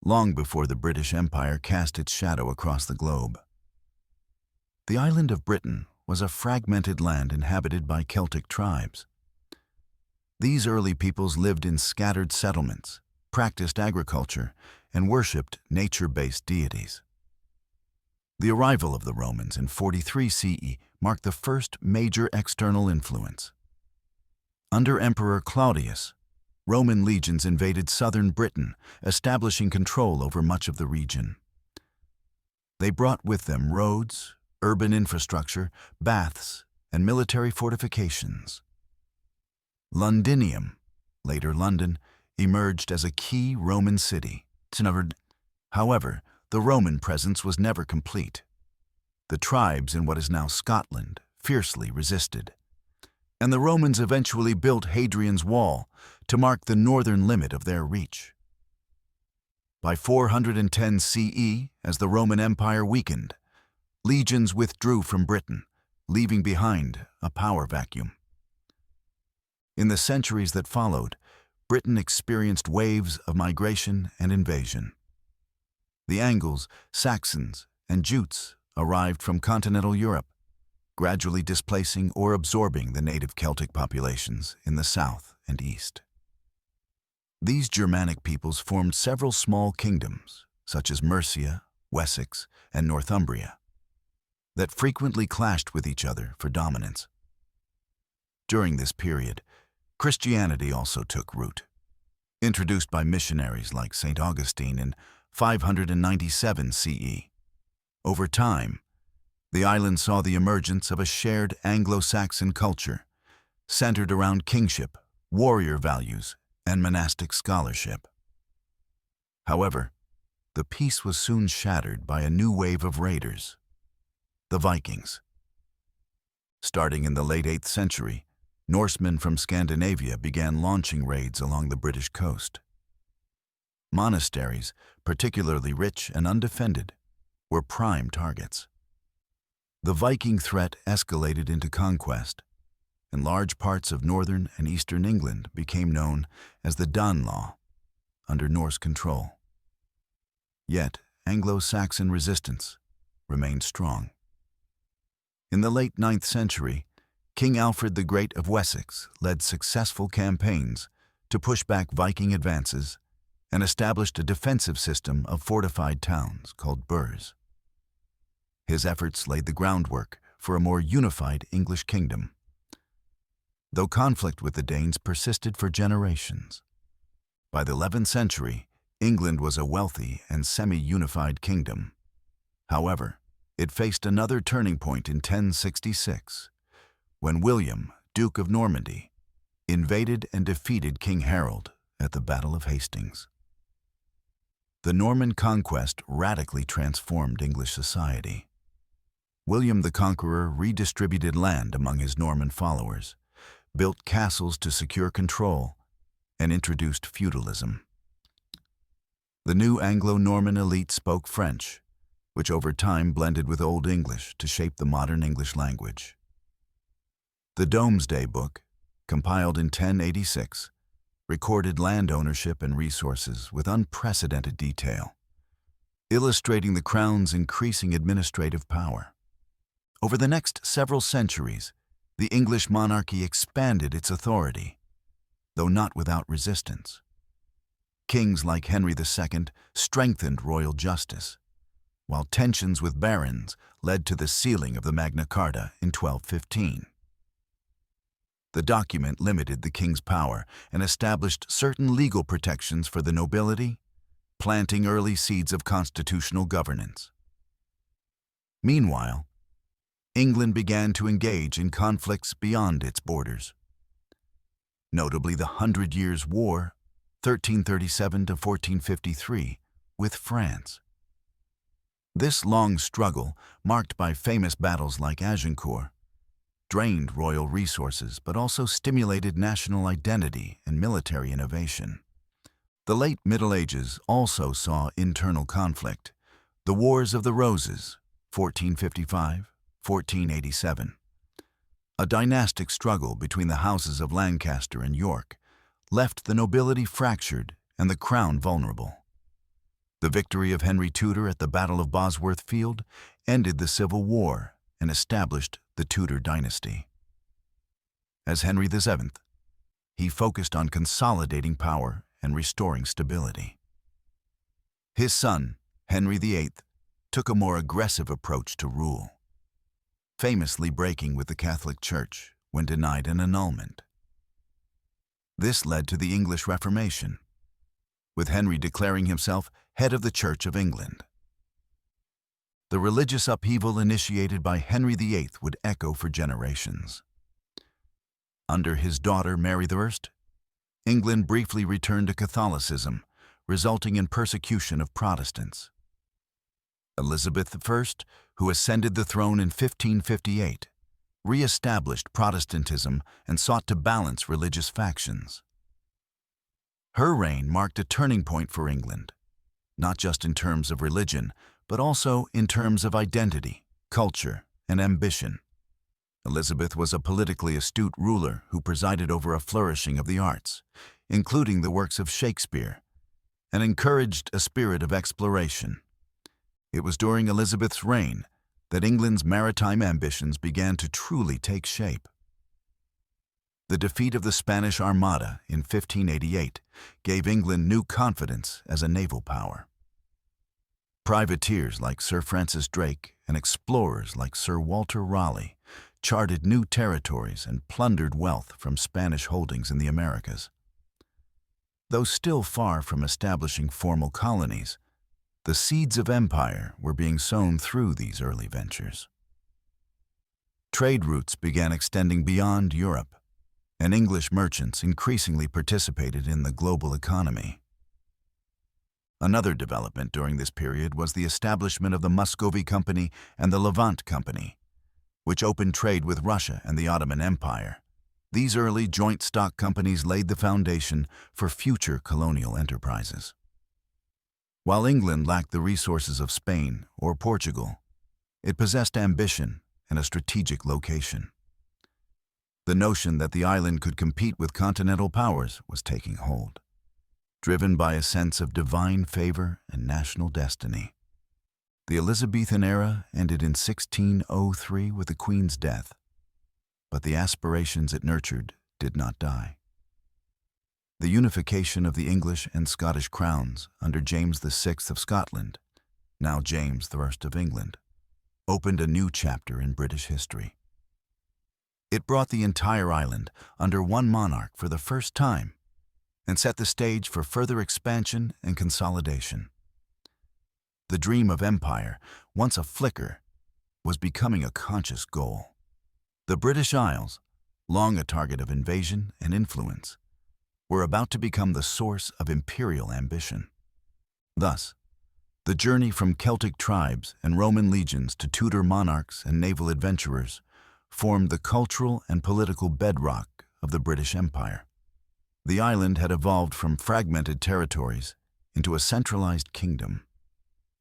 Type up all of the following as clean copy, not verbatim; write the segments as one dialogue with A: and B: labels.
A: long before the British Empire cast its shadow across the globe. The island of Britain was a fragmented land inhabited by Celtic tribes. These early peoples lived in scattered settlements, practiced agriculture, and worshipped nature-based deities. The arrival of the Romans in 43 CE marked the first major external influence. Under Emperor Claudius, Roman legions invaded southern Britain, establishing control over much of the region. They brought with them roads, urban infrastructure, baths, and military fortifications. Londinium, later London, emerged as a key Roman city. However, the Roman presence was never complete. The tribes in what is now Scotland fiercely resisted, and the Romans eventually built Hadrian's Wall to mark the northern limit of their reach. By 410 CE, as the Roman Empire weakened, legions withdrew from Britain, leaving behind a power vacuum. In the centuries that followed, Britain experienced waves of migration and invasion. The Angles, Saxons, and Jutes arrived from continental Europe, gradually displacing or absorbing the native Celtic populations in the south and east. These Germanic peoples formed several small kingdoms, such as Mercia, Wessex, and Northumbria, that frequently clashed with each other for dominance. During this period, Christianity also took root. Introduced by missionaries like St. Augustine in 597 CE. Over time, the island saw the emergence of a shared Anglo-Saxon culture, centered around kingship, warrior values, and monastic scholarship. However, the peace was soon shattered by a new wave of raiders, the Vikings. Starting in the late 8th century, Norsemen from Scandinavia began launching raids along the British coast. Monasteries, particularly rich and undefended, were prime targets. The Viking threat escalated into conquest, and large parts of northern and eastern England became known as the Danelaw, under Norse control. Yet, Anglo-Saxon resistance remained strong. In the late 9th century, King Alfred the Great of Wessex led successful campaigns to push back Viking advances and established a defensive system of fortified towns called burhs. His efforts laid the groundwork for a more unified English kingdom. Though conflict with the Danes persisted for generations, by the 11th century, England was a wealthy and semi-unified kingdom. However, it faced another turning point in 1066, when William, Duke of Normandy, invaded and defeated King Harold at the Battle of Hastings. The Norman conquest radically transformed English society. William the Conqueror redistributed land among his Norman followers, built castles to secure control, and introduced feudalism. The new Anglo-Norman elite spoke French, which over time blended with Old English to shape the modern English language. The Domesday Book, compiled in 1086, recorded land ownership and resources with unprecedented detail, illustrating the crown's increasing administrative power. Over the next several centuries, the English monarchy expanded its authority, though not without resistance. Kings like Henry II strengthened royal justice, while tensions with barons led to the sealing of the Magna Carta in 1215. The document limited the king's power and established certain legal protections for the nobility, planting early seeds of constitutional governance. Meanwhile, England began to engage in conflicts beyond its borders. Notably the 100 Years' War, 1337 to 1453, with France. This long struggle, marked by famous battles like Agincourt, drained royal resources but also stimulated national identity and military innovation. The late Middle Ages also saw internal conflict. The Wars of the Roses, 1455-1487. A dynastic struggle between the houses of Lancaster and York left the nobility fractured and the crown vulnerable. The victory of Henry Tudor at the Battle of Bosworth Field ended the Civil War and established the Tudor dynasty. As Henry VII, he focused on consolidating power and restoring stability. His son, Henry VIII, took a more aggressive approach to rule, famously breaking with the Catholic Church when denied an annulment. This led to the English Reformation, with Henry declaring himself head of the Church of England. The religious upheaval initiated by Henry VIII would echo for generations. Under his daughter Mary I, England briefly returned to Catholicism, resulting in persecution of Protestants. Elizabeth I, who ascended the throne in 1558, re-established Protestantism and sought to balance religious factions. Her reign marked a turning point for England, not just in terms of religion, but also in terms of identity, culture, and ambition. Elizabeth was a politically astute ruler who presided over a flourishing of the arts, including the works of Shakespeare, and encouraged a spirit of exploration. It was during Elizabeth's reign that England's maritime ambitions began to truly take shape. The defeat of the Spanish Armada in 1588 gave England new confidence as a naval power. Privateers like Sir Francis Drake and explorers like Sir Walter Raleigh charted new territories and plundered wealth from Spanish holdings in the Americas. Though still far from establishing formal colonies, the seeds of empire were being sown through these early ventures. Trade routes began extending beyond Europe, and English merchants increasingly participated in the global economy. Another development during this period was the establishment of the Muscovy Company and the Levant Company, which opened trade with Russia and the Ottoman Empire. These early joint stock companies laid the foundation for future colonial enterprises. While England lacked the resources of Spain or Portugal, it possessed ambition and a strategic location. The notion that the island could compete with continental powers was taking hold, driven by a sense of divine favor and national destiny. The Elizabethan era ended in 1603 with the Queen's death, but the aspirations it nurtured did not die. The unification of the English and Scottish crowns under James VI of Scotland, now James I of England, opened a new chapter in British history. It brought the entire island under one monarch for the first time and set the stage for further expansion and consolidation. The dream of empire, once a flicker, was becoming a conscious goal. The British Isles, long a target of invasion and influence, were about to become the source of imperial ambition. Thus, the journey from Celtic tribes and Roman legions to Tudor monarchs and naval adventurers formed the cultural and political bedrock of the British Empire. The island had evolved from fragmented territories into a centralized kingdom,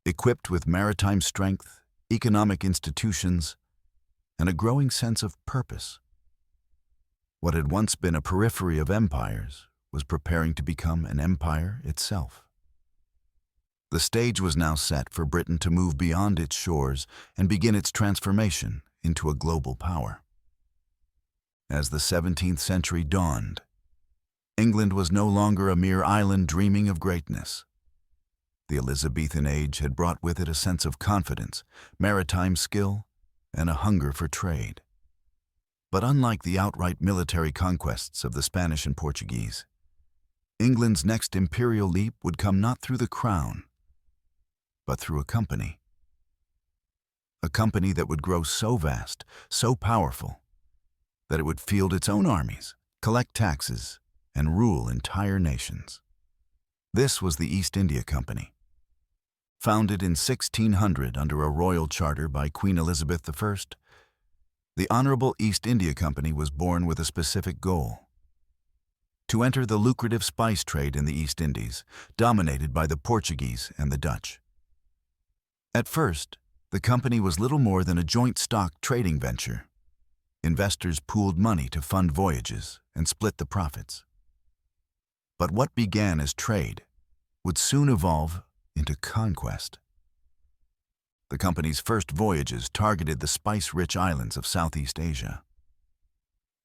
A: equipped with maritime strength, economic institutions, and a growing sense of purpose. What had once been a periphery of empires was preparing to become an empire itself. The stage was now set for Britain to move beyond its shores and begin its transformation into a global power. As the 17th century dawned, England was no longer a mere island dreaming of greatness. The Elizabethan age had brought with it a sense of confidence, maritime skill, and a hunger for trade. But unlike the outright military conquests of the Spanish and Portuguese, England's next imperial leap would come not through the crown, but through a company. A company that would grow so vast, so powerful, that it would field its own armies, collect taxes, and rule entire nations. This was the East India Company. Founded in 1600 under a royal charter by Queen Elizabeth I, the Honorable East India Company was born with a specific goal: to enter the lucrative spice trade in the East Indies, dominated by the Portuguese and the Dutch. At first, the company was little more than a joint stock trading venture. Investors pooled money to fund voyages and split the profits. But what began as trade would soon evolve into conquest. The company's first voyages targeted the spice-rich islands of Southeast Asia.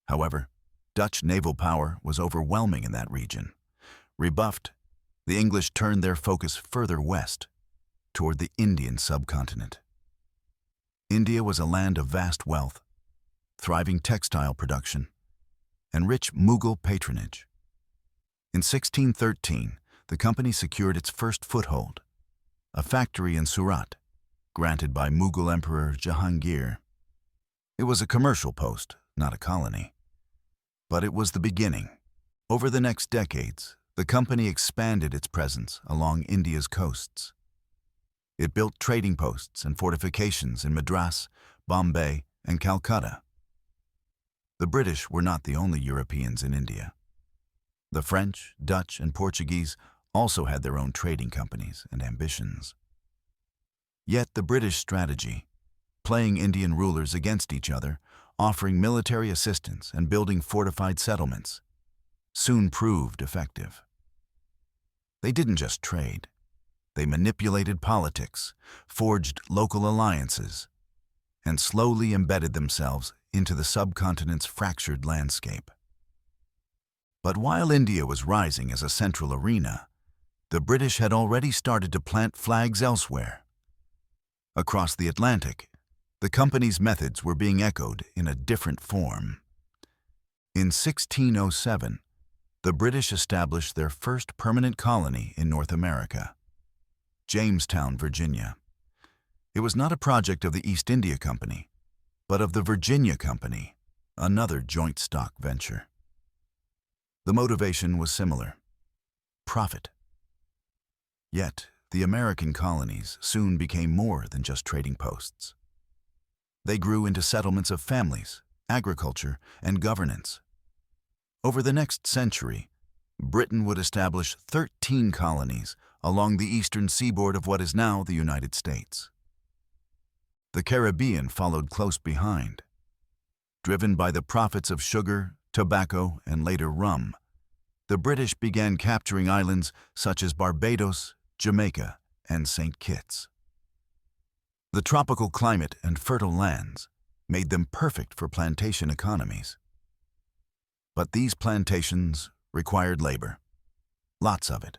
A: However, Dutch naval power was overwhelming in that region. Rebuffed, the English turned their focus further west, toward the Indian subcontinent. India was a land of vast wealth, thriving textile production, and rich Mughal patronage. In 1613, the company secured its first foothold, a factory in Surat, granted by Mughal Emperor Jahangir. It was a commercial post, not a colony. But it was the beginning. Over the next decades, the company expanded its presence along India's coasts. It built trading posts and fortifications in Madras, Bombay, and Calcutta. The British were not the only Europeans in India. The French, Dutch, and Portuguese also had their own trading companies and ambitions. Yet the British strategy, playing Indian rulers against each other, offering military assistance and building fortified settlements, soon proved effective. They didn't just trade. They manipulated politics, forged local alliances, and slowly embedded themselves into the subcontinent's fractured landscape. But while India was rising as a central arena, the British had already started to plant flags elsewhere. Across the Atlantic, the company's methods were being echoed in a different form. In 1607, the British established their first permanent colony in North America, Jamestown, Virginia. It was not a project of the East India Company, but of the Virginia Company, another joint stock venture. The motivation was similar: profit. Yet, the American colonies soon became more than just trading posts. They grew into settlements of families, agriculture, and governance. Over the next century, Britain would establish 13 colonies along the eastern seaboard of what is now the United States. The Caribbean followed close behind. Driven by the profits of sugar, tobacco, and later rum, the British began capturing islands such as Barbados, Jamaica, and St. Kitts. The tropical climate and fertile lands made them perfect for plantation economies. But these plantations required labor, lots of it.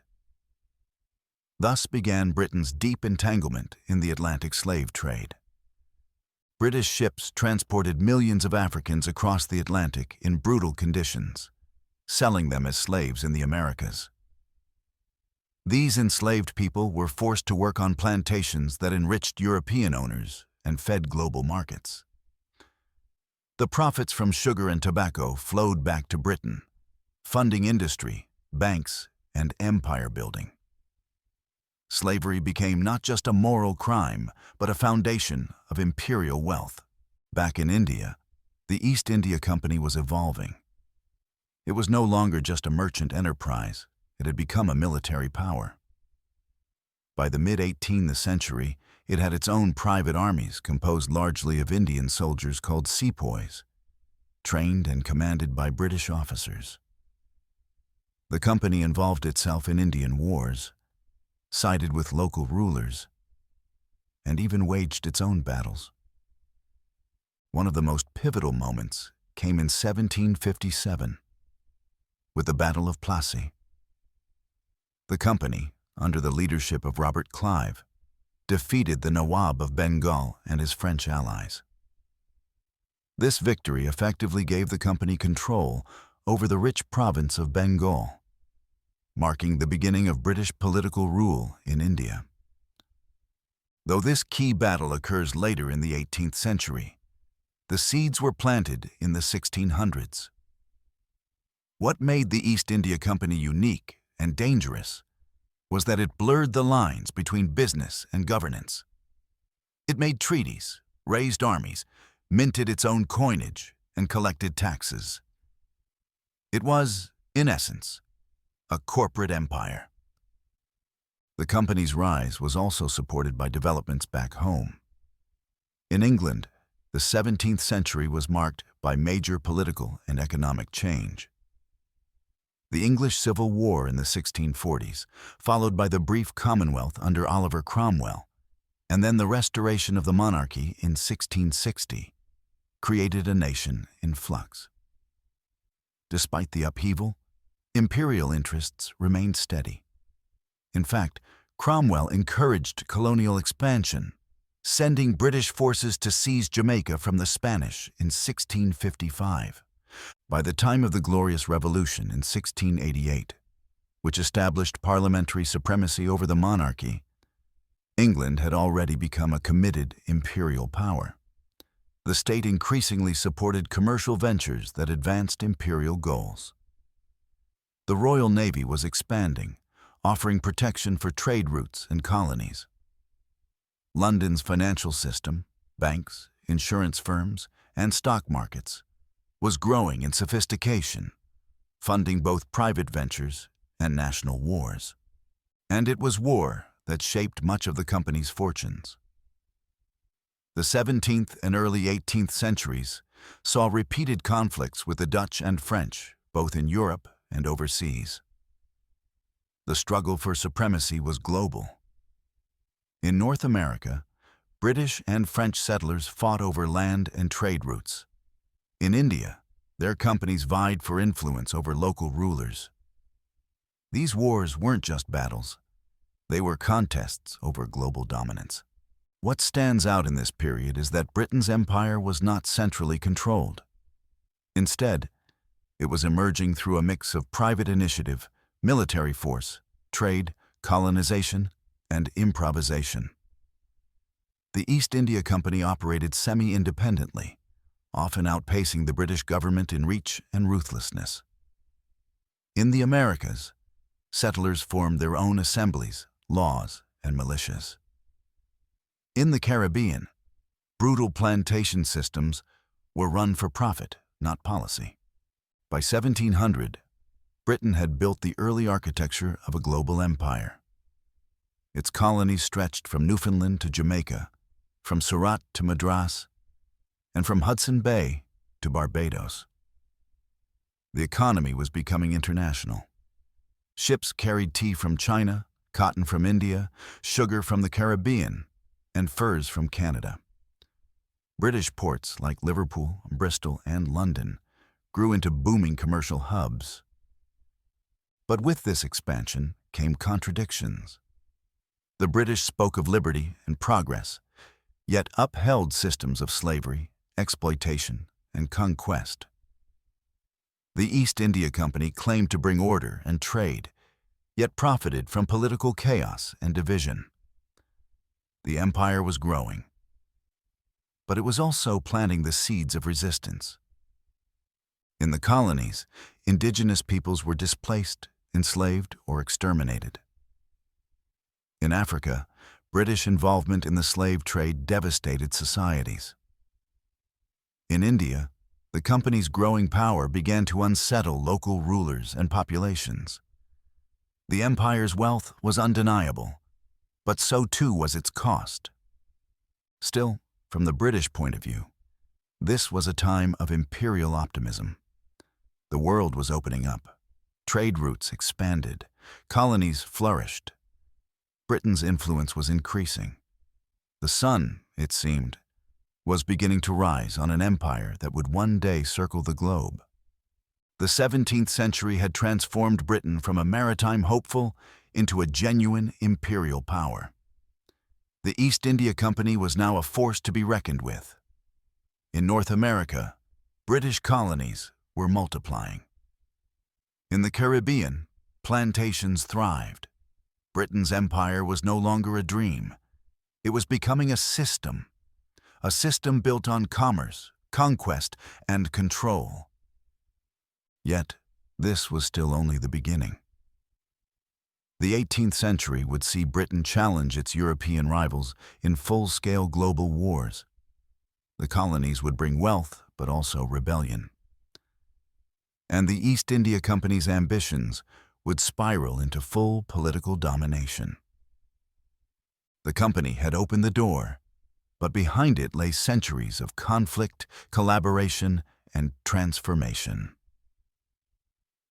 A: Thus began Britain's deep entanglement in the Atlantic slave trade. British ships transported millions of Africans across the Atlantic in brutal conditions, selling them as slaves in the Americas. These enslaved people were forced to work on plantations that enriched European owners and fed global markets. The profits from sugar and tobacco flowed back to Britain, funding industry, banks, and empire building. Slavery became not just a moral crime, but a foundation of imperial wealth. Back in India, the East India Company was evolving. It was no longer just a merchant enterprise. It had become a military power. By the mid-18th century, it had its own private armies composed largely of Indian soldiers called sepoys, trained and commanded by British officers. The company involved itself in Indian wars, sided with local rulers, and even waged its own battles. One of the most pivotal moments came in 1757, with the Battle of Plassey. The company, under the leadership of Robert Clive, defeated the Nawab of Bengal and his French allies. This victory effectively gave the company control over the rich province of Bengal, marking the beginning of British political rule in India. Though this key battle occurs later in the 18th century, the seeds were planted in the 1600s. What made the East India Company unique and dangerous was that it blurred the lines between business and governance. It made treaties, raised armies, minted its own coinage, and collected taxes. It was, in essence, a corporate empire. The company's rise was also supported by developments back home. In England, the 17th century was marked by major political and economic change. The English Civil War in the 1640s, followed by the brief Commonwealth under Oliver Cromwell, and then the restoration of the monarchy in 1660, created a nation in flux. Despite the upheaval, imperial interests remained steady. In fact, Cromwell encouraged colonial expansion, sending British forces to seize Jamaica from the Spanish in 1655. By the time of the Glorious Revolution in 1688, which established parliamentary supremacy over the monarchy, England had already become a committed imperial power. The state increasingly supported commercial ventures that advanced imperial goals. The Royal Navy was expanding, offering protection for trade routes and colonies. London's financial system, banks, insurance firms, and stock markets, was growing in sophistication, funding both private ventures and national wars. And it was war that shaped much of the company's fortunes. The 17th and early 18th centuries saw repeated conflicts with the Dutch and French, both in Europe and overseas. The struggle for supremacy was global. In North America, British and French settlers fought over land and trade routes. In India, their companies vied for influence over local rulers. These wars weren't just battles. They were contests over global dominance. What stands out in this period is that Britain's empire was not centrally controlled. Instead, it was emerging through a mix of private initiative, military force, trade, colonization, and improvisation. The East India Company operated semi-independently, often outpacing the British government in reach and ruthlessness. In the Americas, settlers formed their own assemblies, laws, and militias. In the Caribbean, brutal plantation systems were run for profit, not policy. By 1700, Britain had built the early architecture of a global empire. Its colonies stretched from Newfoundland to Jamaica, from Surat to Madras, and from Hudson Bay to Barbados. The economy was becoming international. Ships carried tea from China, cotton from India, sugar from the Caribbean, and furs from Canada. British ports like Liverpool, Bristol, and London grew into booming commercial hubs. But with this expansion came contradictions. The British spoke of liberty and progress, yet upheld systems of slavery, exploitation, and conquest. The East India Company claimed to bring order and trade, yet profited from political chaos and division. The empire was growing, but it was also planting the seeds of resistance. In the colonies, indigenous peoples were displaced, enslaved, or exterminated. In Africa, British involvement in the slave trade devastated societies. In India, the company's growing power began to unsettle local rulers and populations. The empire's wealth was undeniable, but so too was its cost. Still, from the British point of view, this was a time of imperial optimism. The world was opening up. Trade routes expanded. Colonies flourished. Britain's influence was increasing. The sun, it seemed, was beginning to rise on an empire that would one day circle the globe. The 17th century had transformed Britain from a maritime hopeful into a genuine imperial power. The East India Company was now a force to be reckoned with. In North America, British colonies were multiplying. In the Caribbean, plantations thrived. Britain's empire was no longer a dream. It was becoming a system built on commerce, conquest, and control. Yet, this was still only the beginning. The 18th century would see Britain challenge its European rivals in full-scale global wars. The colonies would bring wealth, but also rebellion. And the East India Company's ambitions would spiral into full political domination. The company had opened the door, but behind it lay centuries of conflict, collaboration, and transformation.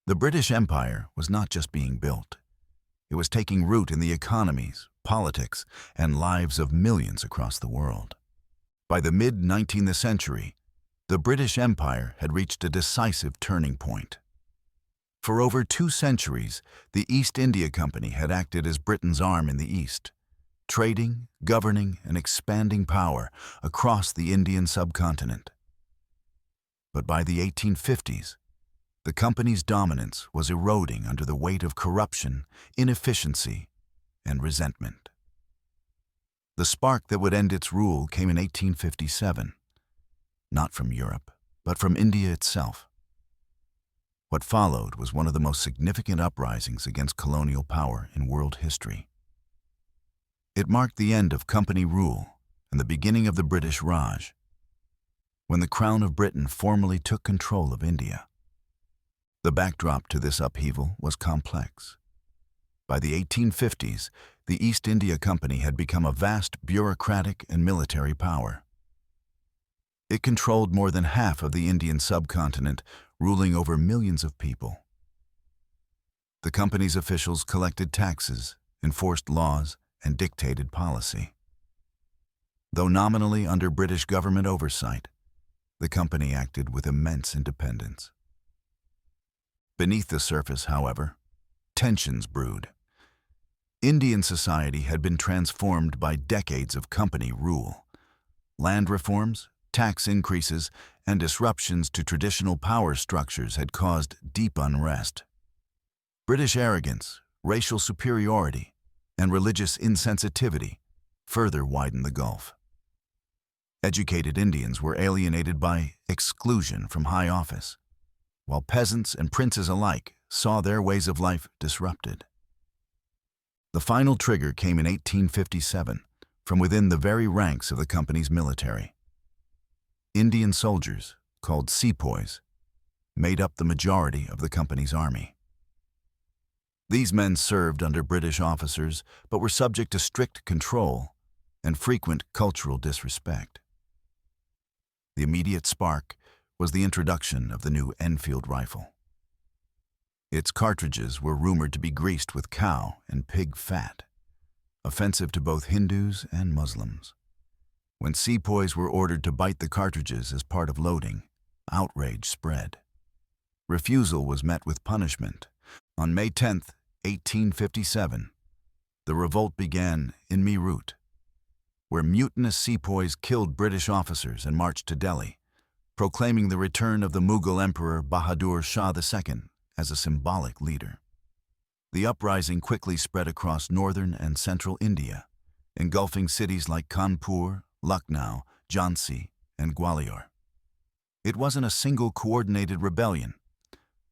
A: The British Empire was not just being built. It was taking root in the economies, politics, and lives of millions across the world. By the mid-19th century, the British Empire had reached a decisive turning point. For over 2 centuries, the East India Company had acted as Britain's arm in the East, trading, governing, and expanding power across the Indian subcontinent. But by the 1850s, the company's dominance was eroding under the weight of corruption, inefficiency, and resentment. The spark that would end its rule came in 1857, not from Europe, but from India itself. What followed was one of the most significant uprisings against colonial power in world history. It marked the end of company rule and the beginning of the British Raj, when the Crown of Britain formally took control of India. The backdrop to this upheaval was complex. By the 1850s, the East India Company had become a vast bureaucratic and military power. It controlled more than half of the Indian subcontinent, ruling over millions of people. The company's officials collected taxes, enforced laws, and dictated policy. Though nominally under British government oversight, the company acted with immense independence. Beneath the surface, however, tensions brewed. Indian society had been transformed by decades of company rule. Land reforms, tax increases, and disruptions to traditional power structures had caused deep unrest. British arrogance, racial superiority, and religious insensitivity further widened the gulf. Educated Indians were alienated by exclusion from high office, while peasants and princes alike saw their ways of life disrupted. The final trigger came in 1857 from within the very ranks of the company's military. Indian soldiers, called sepoys, made up the majority of the company's army. These men served under British officers but were subject to strict control and frequent cultural disrespect. The immediate spark was the introduction of the new Enfield rifle. Its cartridges were rumored to be greased with cow and pig fat, offensive to both Hindus and Muslims. When sepoys were ordered to bite the cartridges as part of loading, outrage spread. Refusal was met with punishment. On May 10, 1857, the revolt began in Meerut, where mutinous sepoys killed British officers and marched to Delhi, proclaiming the return of the Mughal Emperor Bahadur Shah II as a symbolic leader. The uprising quickly spread across northern and central India, engulfing cities like Kanpur, Lucknow, Jhansi, and Gwalior. It wasn't a single coordinated rebellion,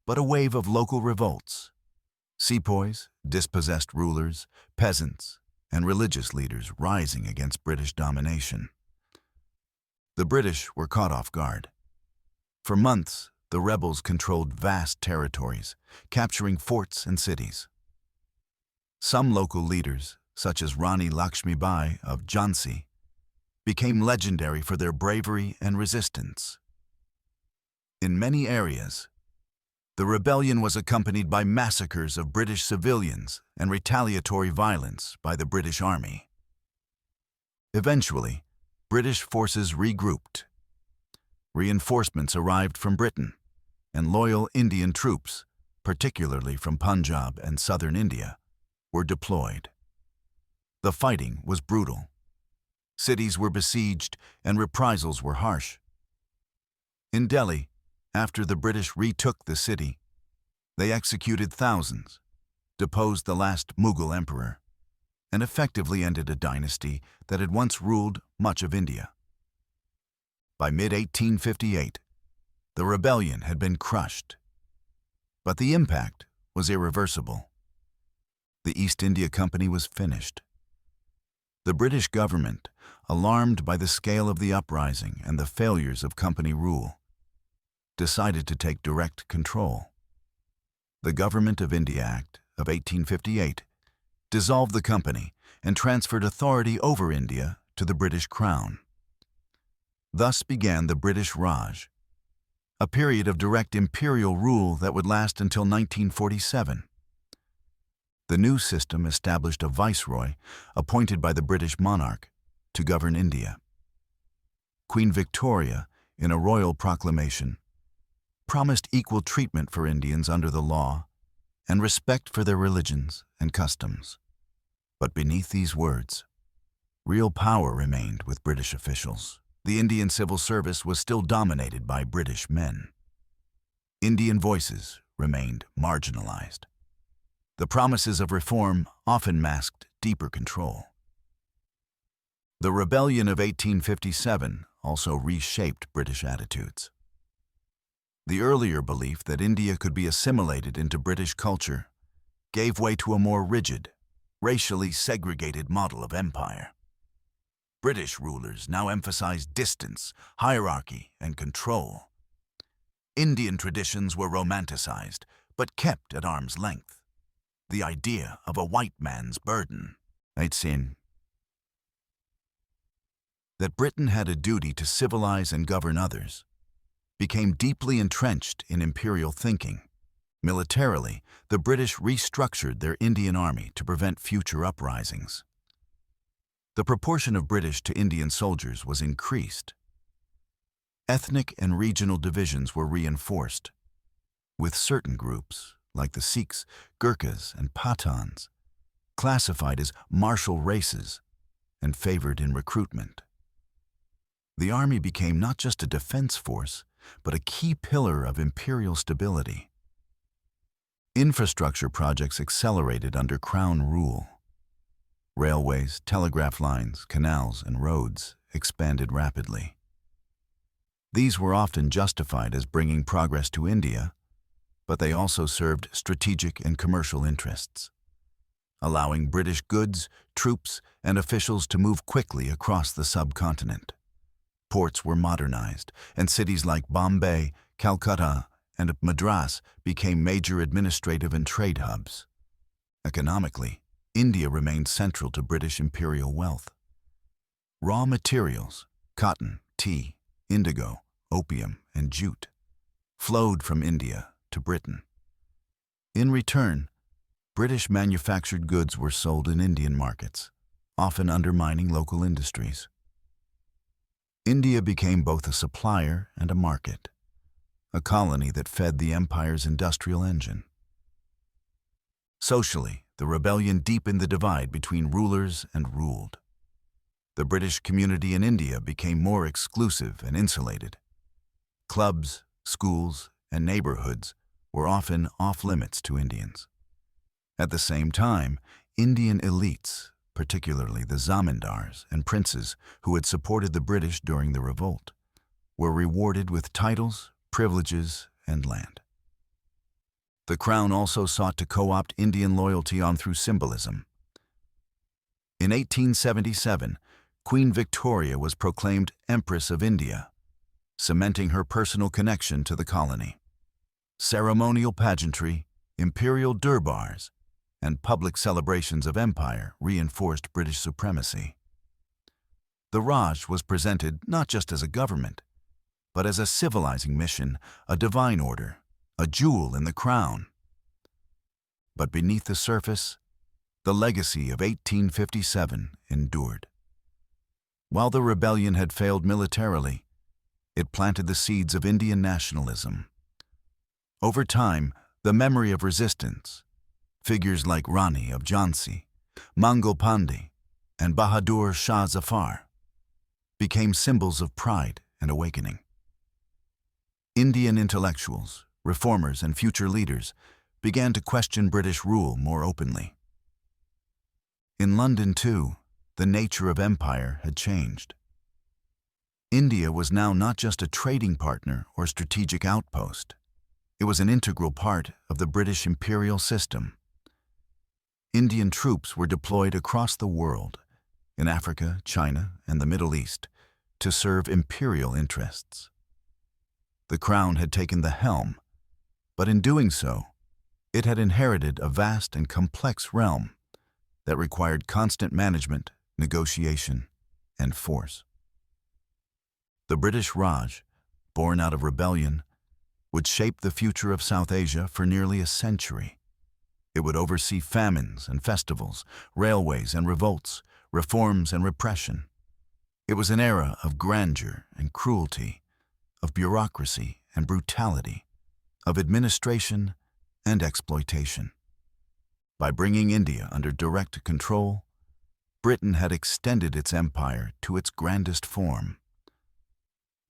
A: but a wave of local revolts. Sepoys, dispossessed rulers, peasants, and religious leaders rising against British domination. The British were caught off guard. For months, the rebels controlled vast territories, capturing forts and cities. Some local leaders, such as Rani Lakshmi Bai of Jhansi, became legendary for their bravery and resistance. In many areas, the rebellion was accompanied by massacres of British civilians and retaliatory violence by the British Army. Eventually, British forces regrouped. Reinforcements arrived from Britain, and loyal Indian troops, particularly from Punjab and southern India, were deployed. The fighting was brutal. Cities were besieged and reprisals were harsh. In Delhi, after the British retook the city, they executed thousands, deposed the last Mughal emperor, and effectively ended a dynasty that had once ruled much of India. By mid-1858, the rebellion had been crushed, but the impact was irreversible. The East India Company was finished. The British government, alarmed by the scale of the uprising and the failures of company rule, decided to take direct control. The Government of India Act of 1858 dissolved the company and transferred authority over India to the British Crown. Thus began the British Raj, a period of direct imperial rule that would last until 1947. The new system established a viceroy appointed by the British monarch to govern India. Queen Victoria, in a royal proclamation, promised equal treatment for Indians under the law and respect for their religions and customs. But beneath these words, real power remained with British officials. The Indian civil service was still dominated by British men. Indian voices remained marginalized. The promises of reform often masked deeper control. The rebellion of 1857 also reshaped British attitudes. The earlier belief that India could be assimilated into British culture gave way to a more rigid, racially segregated model of empire. British rulers now emphasized distance, hierarchy, and control. Indian traditions were romanticized, but kept at arm's length. The idea of a white man's burden, that Britain had a duty to civilize and govern others, became deeply entrenched in imperial thinking. Militarily, the British restructured their Indian army to prevent future uprisings. The proportion of British to Indian soldiers was increased. Ethnic and regional divisions were reinforced, with certain groups, like the Sikhs, Gurkhas, and Pathans, classified as martial races and favored in recruitment. The army became not just a defense force, but a key pillar of imperial stability. Infrastructure projects accelerated under Crown rule. Railways, telegraph lines, canals, and roads expanded rapidly. These were often justified as bringing progress to India, but they also served strategic and commercial interests, allowing British goods, troops, and officials to move quickly across the subcontinent. Ports were modernized, and cities like Bombay, Calcutta, and Madras became major administrative and trade hubs. Economically, India remained central to British imperial wealth. Raw materials, cotton, tea, indigo, opium, and jute, flowed from India to Britain. In return, British manufactured goods were sold in Indian markets, often undermining local industries. India became both a supplier and a market, a colony that fed the empire's industrial engine. Socially, the rebellion deepened the divide between rulers and ruled. The British community in India became more exclusive and insulated. Clubs, schools, and neighborhoods were often off-limits to Indians. At the same time, Indian elites, particularly the zamindars and princes who had supported the British during the revolt, were rewarded with titles, privileges, and land. The Crown also sought to co-opt Indian loyalty through symbolism. In 1877, Queen Victoria was proclaimed Empress of India, cementing her personal connection to the colony. Ceremonial pageantry, imperial durbars, and public celebrations of empire reinforced British supremacy. The Raj was presented not just as a government, but as a civilizing mission, a divine order, a jewel in the crown. But beneath the surface, the legacy of 1857 endured. While the rebellion had failed militarily, it planted the seeds of Indian nationalism. Over time, the memory of resistance, figures like Rani of Jhansi, Mangal Pandey, and Bahadur Shah Zafar, became symbols of pride and awakening. Indian intellectuals, reformers, and future leaders began to question British rule more openly. In London, too, the nature of empire had changed. India was now not just a trading partner or strategic outpost. It was an integral part of the British imperial system. Indian troops were deployed across the world, in Africa, China, and the Middle East, to serve imperial interests. The Crown had taken the helm, but in doing so, it had inherited a vast and complex realm that required constant management, negotiation, and force. The British Raj, born out of rebellion, would shape the future of South Asia for nearly a century. It would oversee famines and festivals, railways and revolts, reforms and repression. It was an era of grandeur and cruelty, of bureaucracy and brutality, of administration and exploitation. By bringing India under direct control, Britain had extended its empire to its grandest form.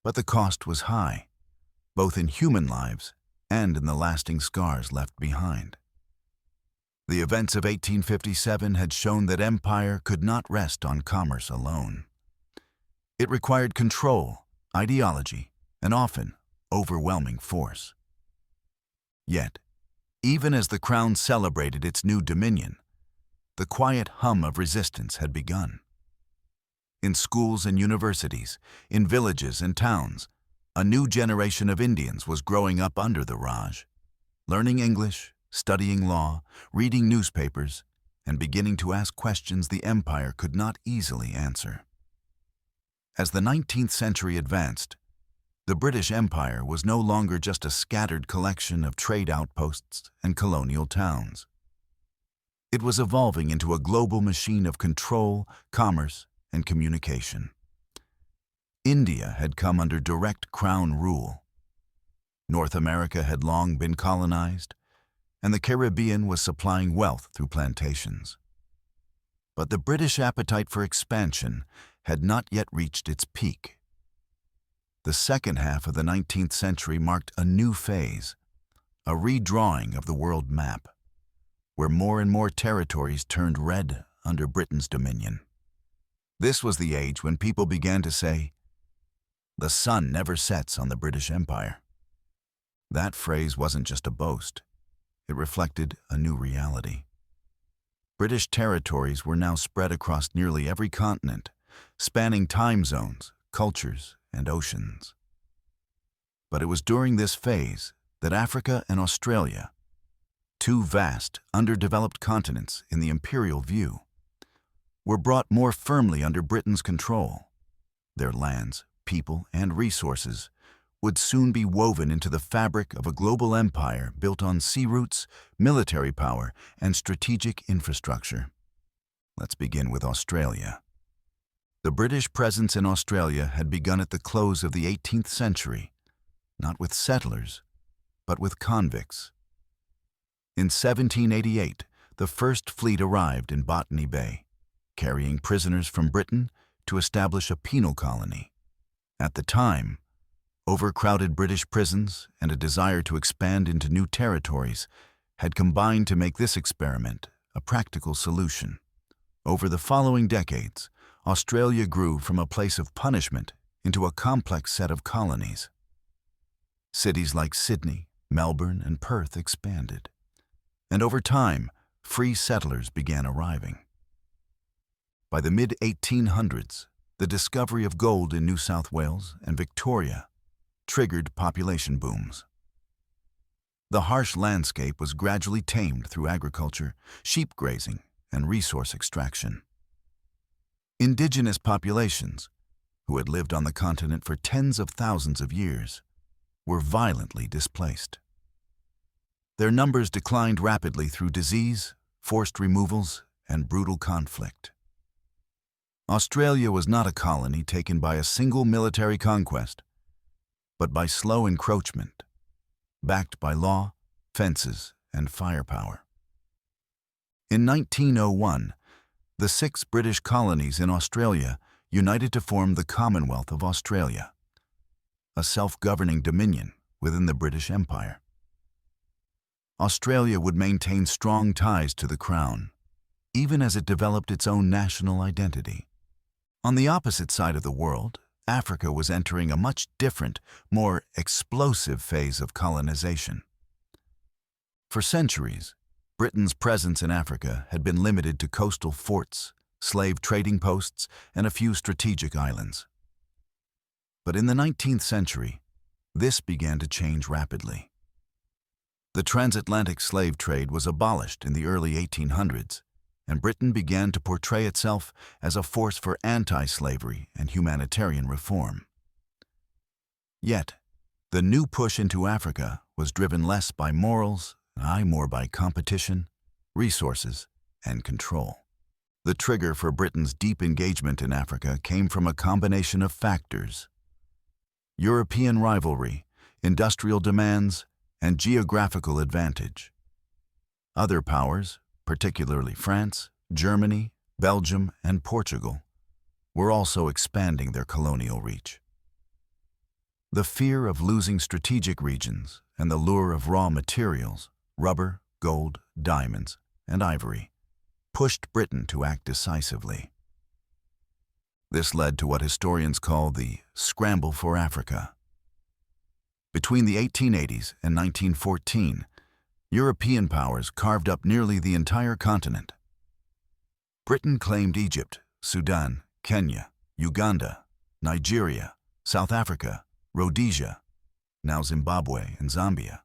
A: But the cost was high, both in human lives and in the lasting scars left behind. The events of 1857 had shown that empire could not rest on commerce alone. It required control, ideology, and often overwhelming force. Yet, even as the crown celebrated its new dominion, the quiet hum of resistance had begun. In schools and universities, in villages and towns, a new generation of Indians was growing up under the Raj, learning English, studying law, reading newspapers, and beginning to ask questions the empire could not easily answer. As the 19th century advanced, the British Empire was no longer just a scattered collection of trade outposts and colonial towns. It was evolving into a global machine of control, commerce, and communication. India had come under direct crown rule. North America had long been colonized, and the Caribbean was supplying wealth through plantations. But the British appetite for expansion had not yet reached its peak. The second half of the 19th century marked a new phase, a redrawing of the world map, where more and more territories turned red under Britain's dominion. This was the age when people began to say, "The sun never sets on the British Empire." That phrase wasn't just a boast. It reflected a new reality. British territories were now spread across nearly every continent, spanning time zones, cultures, and oceans. But it was during this phase that Africa and Australia, two vast, underdeveloped continents in the imperial view, were brought more firmly under Britain's control. Their lands, people, and resources would soon be woven into the fabric of a global empire built on sea routes, military power, and strategic infrastructure. Let's begin with Australia. The British presence in Australia had begun at the close of the 18th century, not with settlers, but with convicts. In 1788, the first fleet arrived in Botany Bay, carrying prisoners from Britain to establish a penal colony. At the time, overcrowded British prisons and a desire to expand into new territories had combined to make this experiment a practical solution. Over the following decades, Australia grew from a place of punishment into a complex set of colonies. Cities like Sydney, Melbourne, and Perth expanded, and over time, free settlers began arriving. By the mid-1800s, the discovery of gold in New South Wales and Victoria triggered population booms. The harsh landscape was gradually tamed through agriculture, sheep grazing, and resource extraction. Indigenous populations, who had lived on the continent for tens of thousands of years, were violently displaced. Their numbers declined rapidly through disease, forced removals, and brutal conflict. Australia was not a colony taken by a single military conquest, but by slow encroachment, backed by law, fences, and firepower. In 1901, the 6 British colonies in Australia united to form the Commonwealth of Australia, a self-governing dominion within the British Empire. Australia would maintain strong ties to the Crown, even as it developed its own national identity. On the opposite side of the world, Africa was entering a much different, more explosive phase of colonization. For centuries, Britain's presence in Africa had been limited to coastal forts, slave trading posts, and a few strategic islands. But in the 19th century, this began to change rapidly. The transatlantic slave trade was abolished in the early 1800s, and Britain began to portray itself as a force for anti-slavery and humanitarian reform. Yet, The new push into Africa was driven less by morals, more by competition, resources, and control. The trigger for Britain's deep engagement in Africa came from a combination of factors: European rivalry, industrial demands, and geographical advantage. Other powers, particularly France, Germany, Belgium, and Portugal, were also expanding their colonial reach. The fear of losing strategic regions and the lure of raw materials, rubber, gold, diamonds, and ivory, pushed Britain to act decisively. This led to what historians call the scramble for Africa. Between the 1880s and 1914, European powers carved up nearly the entire continent. Britain claimed Egypt, Sudan, Kenya, Uganda, Nigeria, South Africa, Rhodesia, now Zimbabwe and Zambia,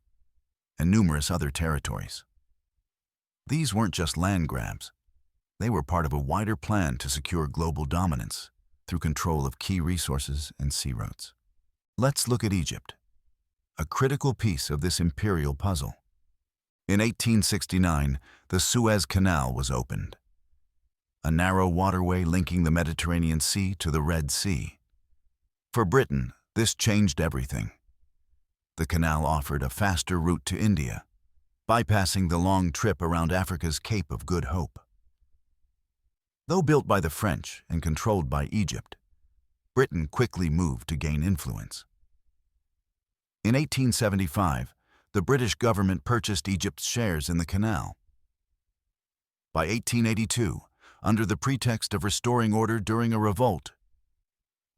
A: and numerous other territories. These weren't just land grabs. They were part of a wider plan to secure global dominance through control of key resources and sea routes. Let's look at Egypt, a critical piece of this imperial puzzle. In 1869, the Suez Canal was opened, a narrow waterway linking the Mediterranean Sea to the Red Sea. For Britain, this changed everything. The canal offered a faster route to India, bypassing the long trip around Africa's Cape of Good Hope. Though built by the French and controlled by Egypt, Britain quickly moved to gain influence. In 1875, the British government purchased Egypt's shares in the canal. By 1882, under the pretext of restoring order during a revolt,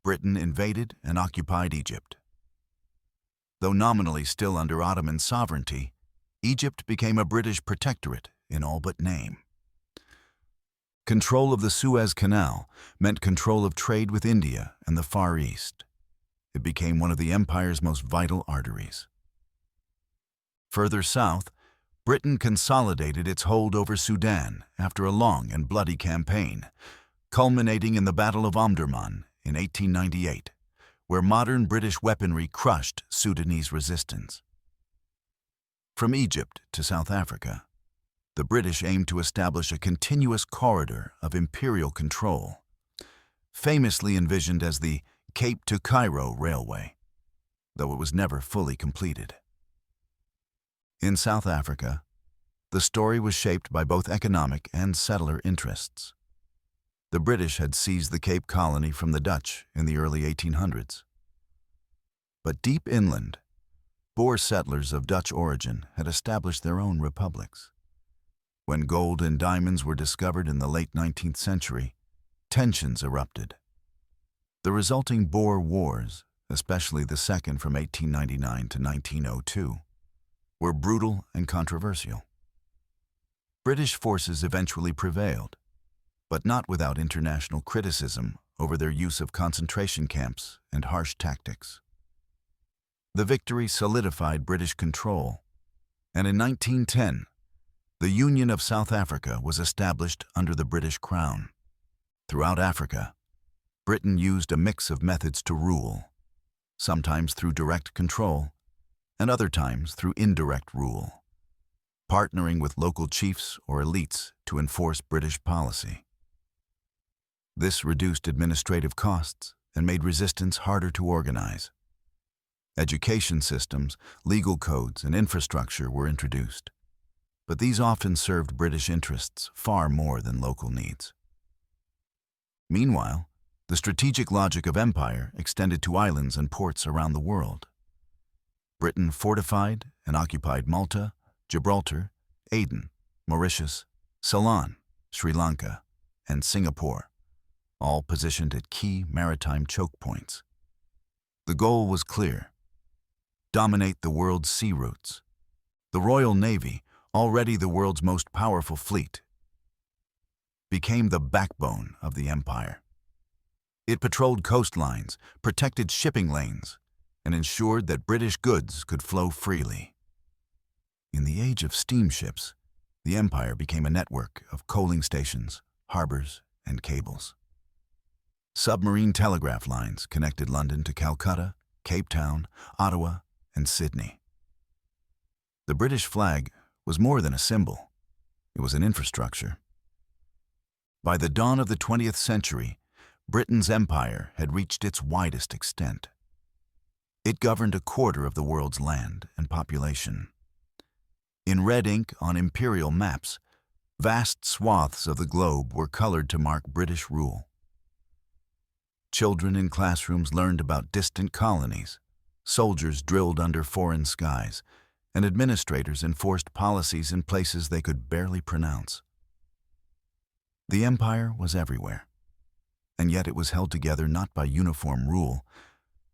A: Britain invaded and occupied Egypt. Though nominally still under Ottoman sovereignty, Egypt became a British protectorate in all but name. Control of the Suez Canal meant control of trade with India and the Far East. It became one of the empire's most vital arteries. Further south, Britain consolidated its hold over Sudan after a long and bloody campaign, culminating in the Battle of Omdurman in 1898, where modern British weaponry crushed Sudanese resistance. From Egypt to South Africa, the British aimed to establish a continuous corridor of imperial control, famously envisioned as the Cape to Cairo Railway, though it was never fully completed. In South Africa, the story was shaped by both economic and settler interests. The British had seized the Cape Colony from the Dutch in the early 1800s. But deep inland, Boer settlers of Dutch origin had established their own republics. When gold and diamonds were discovered in the late 19th century, tensions erupted. The resulting Boer Wars, especially the second from 1899 to 1902, were brutal and controversial. British forces eventually prevailed, but not without international criticism over their use of concentration camps and harsh tactics. The victory solidified British control, and in 1910, the Union of South Africa was established under the British Crown. Throughout Africa, Britain used a mix of methods to rule, sometimes through direct control, and other times through indirect rule, partnering with local chiefs or elites to enforce British policy. This reduced administrative costs and made resistance harder to organize. Education systems, legal codes, and infrastructure were introduced, but these often served British interests far more than local needs. Meanwhile, the strategic logic of empire extended to islands and ports around the world. Britain fortified and occupied Malta, Gibraltar, Aden, Mauritius, Ceylon, Sri Lanka, and Singapore, all positioned at key maritime choke points. The goal was clear: dominate the world's sea routes. The Royal Navy, already the world's most powerful fleet, became the backbone of the empire. It patrolled coastlines, protected shipping lanes, and ensured that British goods could flow freely. In the age of steamships, the empire became a network of coaling stations, harbors, and cables. Submarine telegraph lines connected London to Calcutta, Cape Town, Ottawa, and Sydney. The British flag was more than a symbol. It was an infrastructure. By the dawn of the 20th century, Britain's empire had reached its widest extent. It governed a quarter of the world's land and population. In red ink on imperial maps, vast swaths of the globe were colored to mark British rule. Children in classrooms learned about distant colonies, soldiers drilled under foreign skies, and administrators enforced policies in places they could barely pronounce. The empire was everywhere, and yet it was held together not by uniform rule,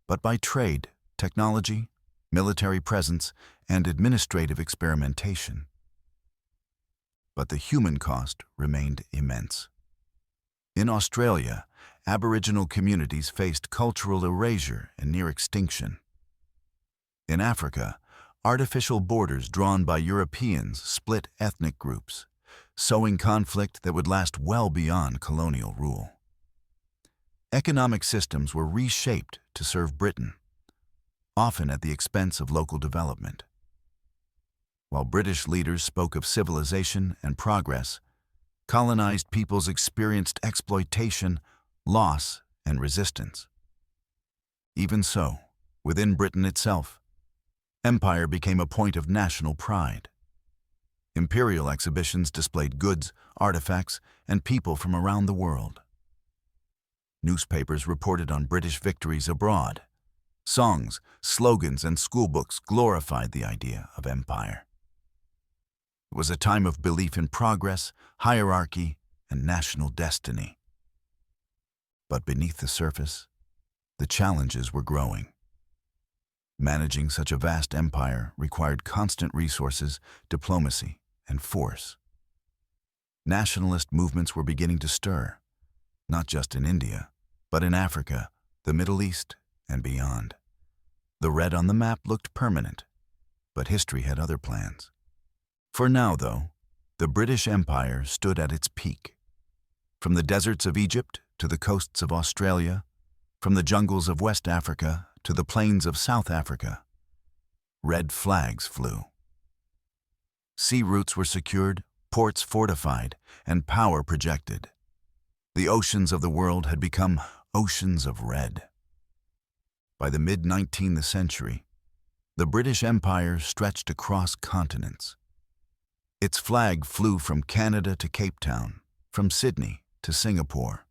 A: but by trade, technology, military presence, and administrative experimentation. But the human cost remained immense. In Australia, Aboriginal communities faced cultural erasure and near extinction. In Africa, artificial borders drawn by Europeans split ethnic groups, sowing conflict that would last well beyond colonial rule. Economic systems were reshaped to serve Britain, often at the expense of local development. While British leaders spoke of civilization and progress, colonized peoples experienced exploitation, loss, and resistance. Even so, within Britain itself, empire became a point of national pride. Imperial exhibitions displayed goods, artifacts, and people from around the world. Newspapers reported on British victories abroad. Songs, slogans, and schoolbooks glorified the idea of empire. It was a time of belief in progress, hierarchy, and national destiny. But beneath the surface, the challenges were growing. Managing such a vast empire required constant resources, diplomacy, and force. Nationalist movements were beginning to stir, not just in India, but in Africa, the Middle East, and beyond. The red on the map looked permanent, but history had other plans. For now, though, the British Empire stood at its peak. From the deserts of Egypt to the coasts of Australia, from the jungles of West Africa to the plains of South Africa, red flags flew. Sea routes were secured, ports fortified, and power projected. The oceans of the world had become oceans of red. By the mid-19th century, the British Empire stretched across continents. Its flag flew from Canada to Cape Town, from Sydney to Singapore.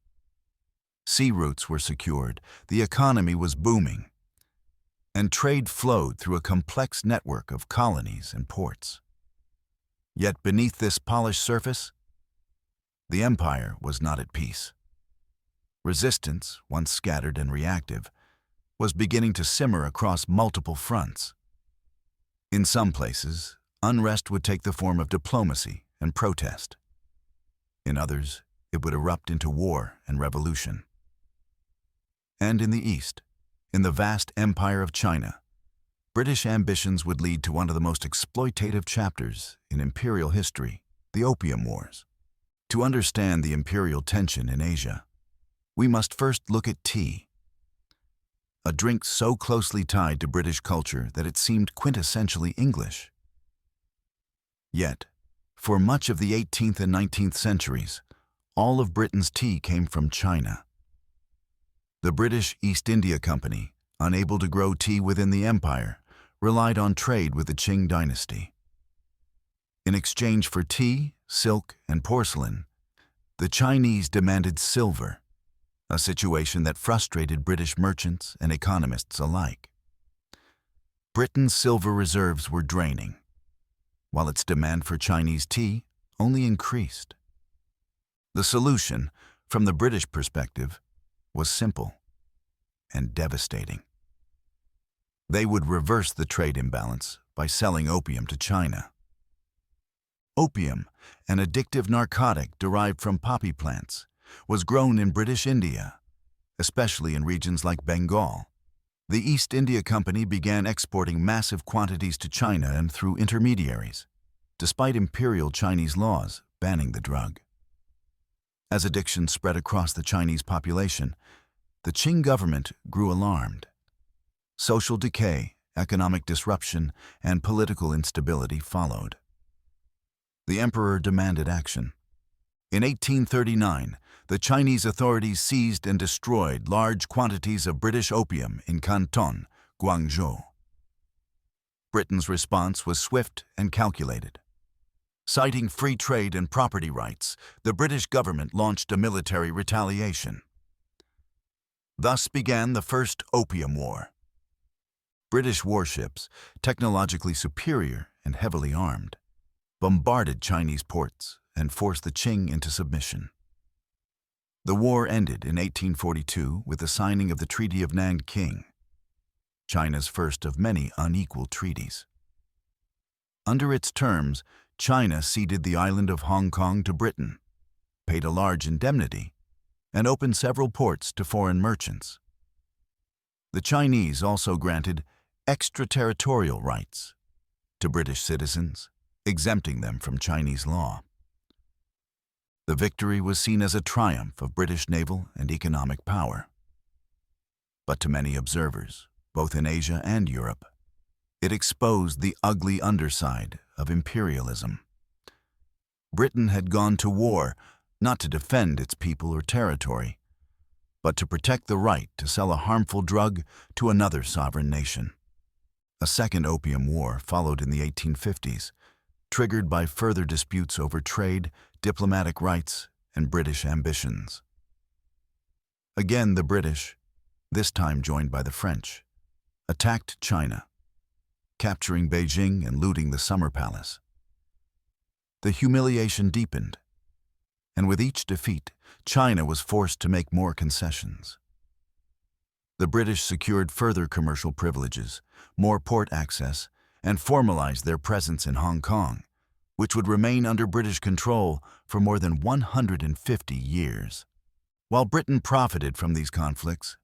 A: Sea routes were secured, the economy was booming, and trade flowed through a complex network of colonies and ports. Yet beneath this polished surface, the empire was not at peace. Resistance, once scattered and reactive, was beginning to simmer across multiple fronts. In some places, unrest would take the form of diplomacy and protest. In others, it would erupt into war and revolution. And in the East, in the vast empire of China, British ambitions would lead to one of the most exploitative chapters in imperial history, the Opium Wars. To understand the imperial tension in Asia, we must first look at tea, a drink so closely tied to British culture that it seemed quintessentially English. Yet, for much of the 18th and 19th centuries, all of Britain's tea came from China. The British East India Company, unable to grow tea within the empire, relied on trade with the Qing dynasty. In exchange for tea, silk, and porcelain, the Chinese demanded silver, a situation that frustrated British merchants and economists alike. Britain's silver reserves were draining, while its demand for Chinese tea only increased. The solution, from the British perspective, was simple and devastating. They would reverse the trade imbalance by selling opium to China. Opium, an addictive narcotic derived from poppy plants, was grown in British India, especially in regions like Bengal. The East India Company began exporting massive quantities to China and through intermediaries, despite imperial Chinese laws banning the drug. As addiction spread across the Chinese population, the Qing government grew alarmed. Social decay economic disruption, and political instability followed. The emperor demanded action. In 1839, the Chinese authorities seized and destroyed large quantities of British opium in Canton, Guangzhou. Britain's response was swift and calculated. Citing free trade and property rights, the British government launched a military retaliation. Thus began the First Opium War. British warships, technologically superior and heavily armed, bombarded Chinese ports and forced the Qing into submission. The war ended in 1842 with the signing of the Treaty of Nanking, China's first of many unequal treaties. Under its terms, China ceded the island of Hong Kong to Britain, paid a large indemnity, and opened several ports to foreign merchants. The Chinese also granted extraterritorial rights to British citizens, exempting them from Chinese law. The victory was seen as a triumph of British naval and economic power. But to many observers, both in Asia and Europe, it exposed the ugly underside of imperialism. Britain had gone to war not to defend its people or territory, but to protect the right to sell a harmful drug to another sovereign nation. A second Opium War followed in the 1850s, triggered by further disputes over trade, diplomatic rights, and British ambitions. Again, the British, this time joined by the French, attacked China, capturing Beijing and looting the Summer Palace. The humiliation deepened, and with each defeat, China was forced to make more concessions. The British secured further commercial privileges, more port access, and formalized their presence in Hong Kong, which would remain under British control for more than 150 years. While Britain profited from these conflicts,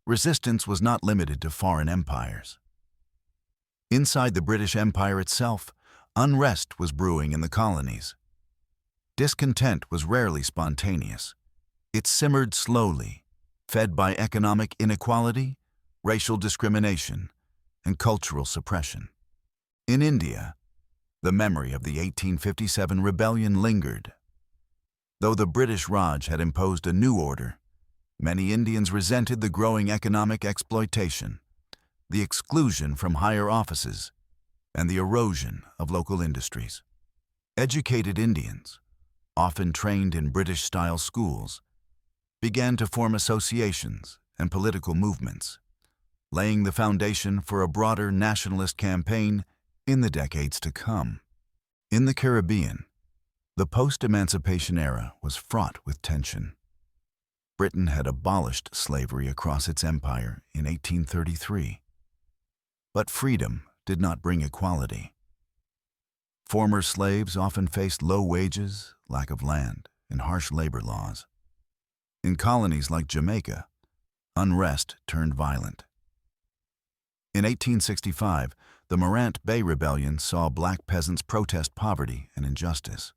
A: resistance was not limited to foreign empires. Inside the British Empire itself, unrest was brewing in the colonies. Discontent was rarely spontaneous. It simmered slowly, fed by economic inequality, racial discrimination, and cultural suppression. In India, the memory of the 1857 rebellion lingered. Though the British Raj had imposed a new order, many Indians resented the growing economic exploitation, the exclusion from higher offices, and the erosion of local industries. Educated Indians, often trained in British-style schools, began to form associations and political movements, laying the foundation for a broader nationalist campaign in the decades to come. In the Caribbean, the post-emancipation era was fraught with tension. Britain had abolished slavery across its empire in 1833. But freedom did not bring equality. Former slaves often faced low wages, lack of land, and harsh labor laws. In colonies like Jamaica, unrest turned violent. In 1865, the Morant Bay Rebellion saw black peasants protest poverty and injustice.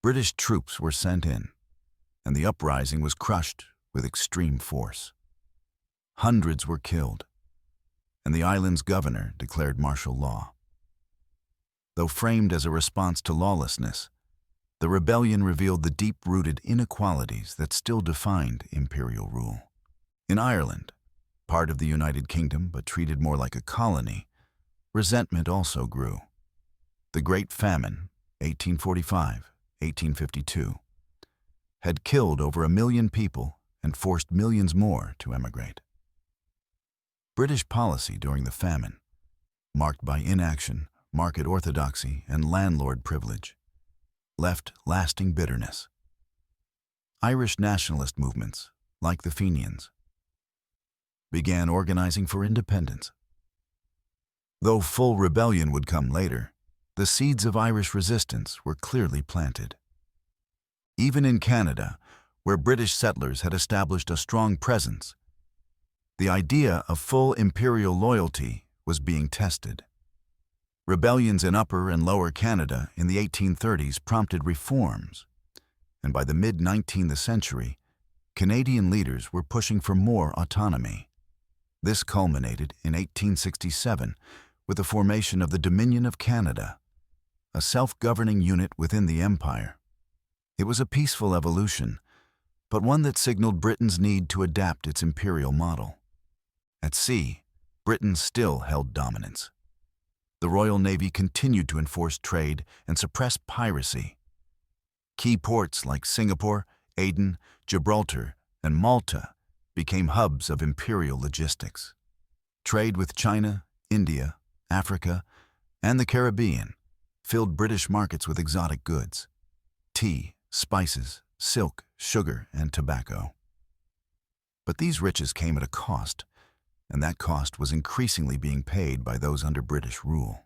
A: British troops were sent in, and the uprising was crushed with extreme force. Hundreds were killed, and the island's governor declared martial law. Though framed as a response to lawlessness, the rebellion revealed the deep-rooted inequalities that still defined imperial rule. In Ireland, part of the United Kingdom but treated more like a colony, resentment also grew. The Great Famine, 1845-1852, had killed over 1 million people and forced millions more to emigrate. British policy during the famine, marked by inaction, market orthodoxy, and landlord privilege, left lasting bitterness. Irish nationalist movements, like the Fenians, began organizing for independence. Though full rebellion would come later, the seeds of Irish resistance were clearly planted. Even in Canada, where British settlers had established a strong presence, the idea of full imperial loyalty was being tested. Rebellions in Upper and Lower Canada in the 1830s prompted reforms, and by the mid-19th century, Canadian leaders were pushing for more autonomy. This culminated in 1867 with the formation of the Dominion of Canada, a self-governing unit within the empire. It was a peaceful evolution, but one that signaled Britain's need to adapt its imperial model. At sea, Britain still held dominance. The Royal Navy continued to enforce trade and suppress piracy. Key ports like Singapore, Aden, Gibraltar, and Malta became hubs of imperial logistics. Trade with China, India, Africa, and the Caribbean filled British markets with exotic goods: tea, spices, silk, sugar, and tobacco. But these riches came at a cost, and that cost was increasingly being paid by those under British rule.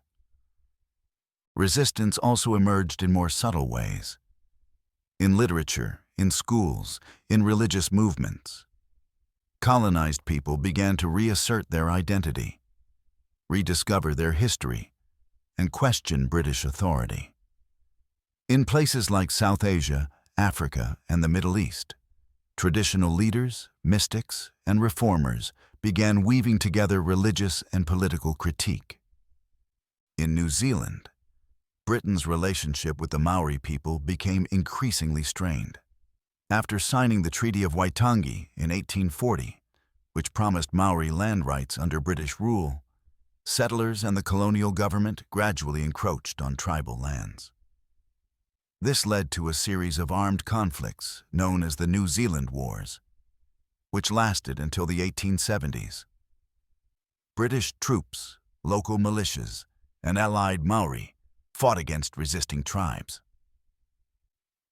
A: Resistance also emerged in more subtle ways. In literature, in schools, in religious movements. Colonized people began to reassert their identity, rediscover their history, and question British authority. In places like South Asia, Africa, and the Middle East, traditional leaders, mystics, and reformers began weaving together religious and political critique. In New Zealand, Britain's relationship with the Maori people became increasingly strained. After signing the Treaty of Waitangi in 1840, which promised Maori land rights under British rule, settlers and the colonial government gradually encroached on tribal lands. This led to a series of armed conflicts known as the New Zealand Wars, which lasted until the 1870s. British troops, local militias, and allied Maori fought against resisting tribes.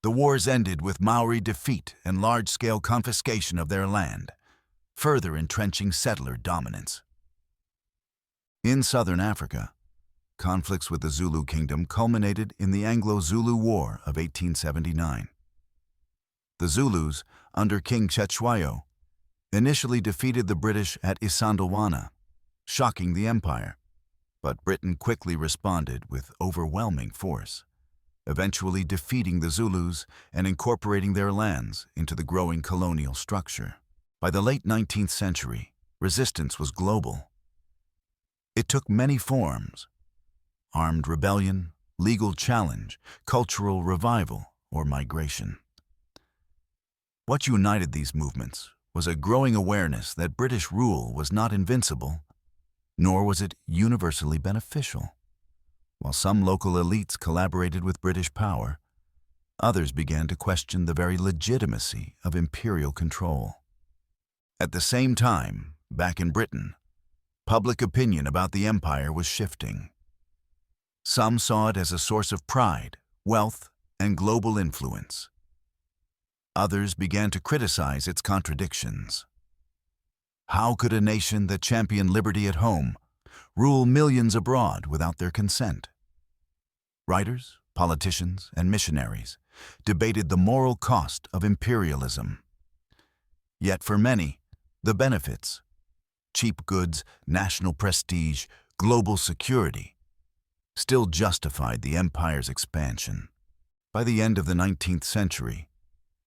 A: The wars ended with Maori defeat and large-scale confiscation of their land, further entrenching settler dominance. In southern Africa, conflicts with the Zulu kingdom culminated in the Anglo-Zulu War of 1879. The Zulus, under King Cetshwayo, initially defeated the British at Isandlwana, shocking the empire, but Britain quickly responded with overwhelming force, eventually defeating the Zulus and incorporating their lands into the growing colonial structure. By the late 19th century, resistance was global. It took many forms: armed rebellion, legal challenge, cultural revival, or migration. What united these movements was a growing awareness that British rule was not invincible, nor was it universally beneficial. While some local elites collaborated with British power, others began to question the very legitimacy of imperial control. At the same time, back in Britain, public opinion about the empire was shifting. Some saw it as a source of pride, wealth, and global influence. Others began to criticize its contradictions. How could a nation that championed liberty at home rule millions abroad without their consent? Writers, politicians, and missionaries debated the moral cost of imperialism. Yet for many, the benefits, cheap goods, national prestige, global security, still justified the empire's expansion. By the end of the 19th century,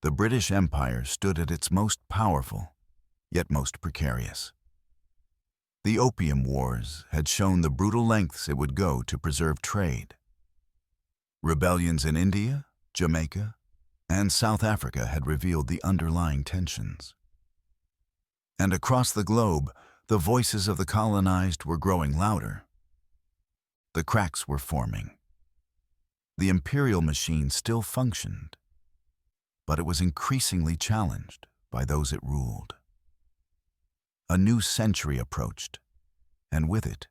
A: the British Empire stood at its most powerful, yet most precarious. The Opium Wars had shown the brutal lengths it would go to preserve trade. Rebellions in India, Jamaica, and South Africa had revealed the underlying tensions. And across the globe, the voices of the colonized were growing louder. The cracks were forming. The imperial machine still functioned, but it was increasingly challenged by those it ruled. A new century approached, and with it,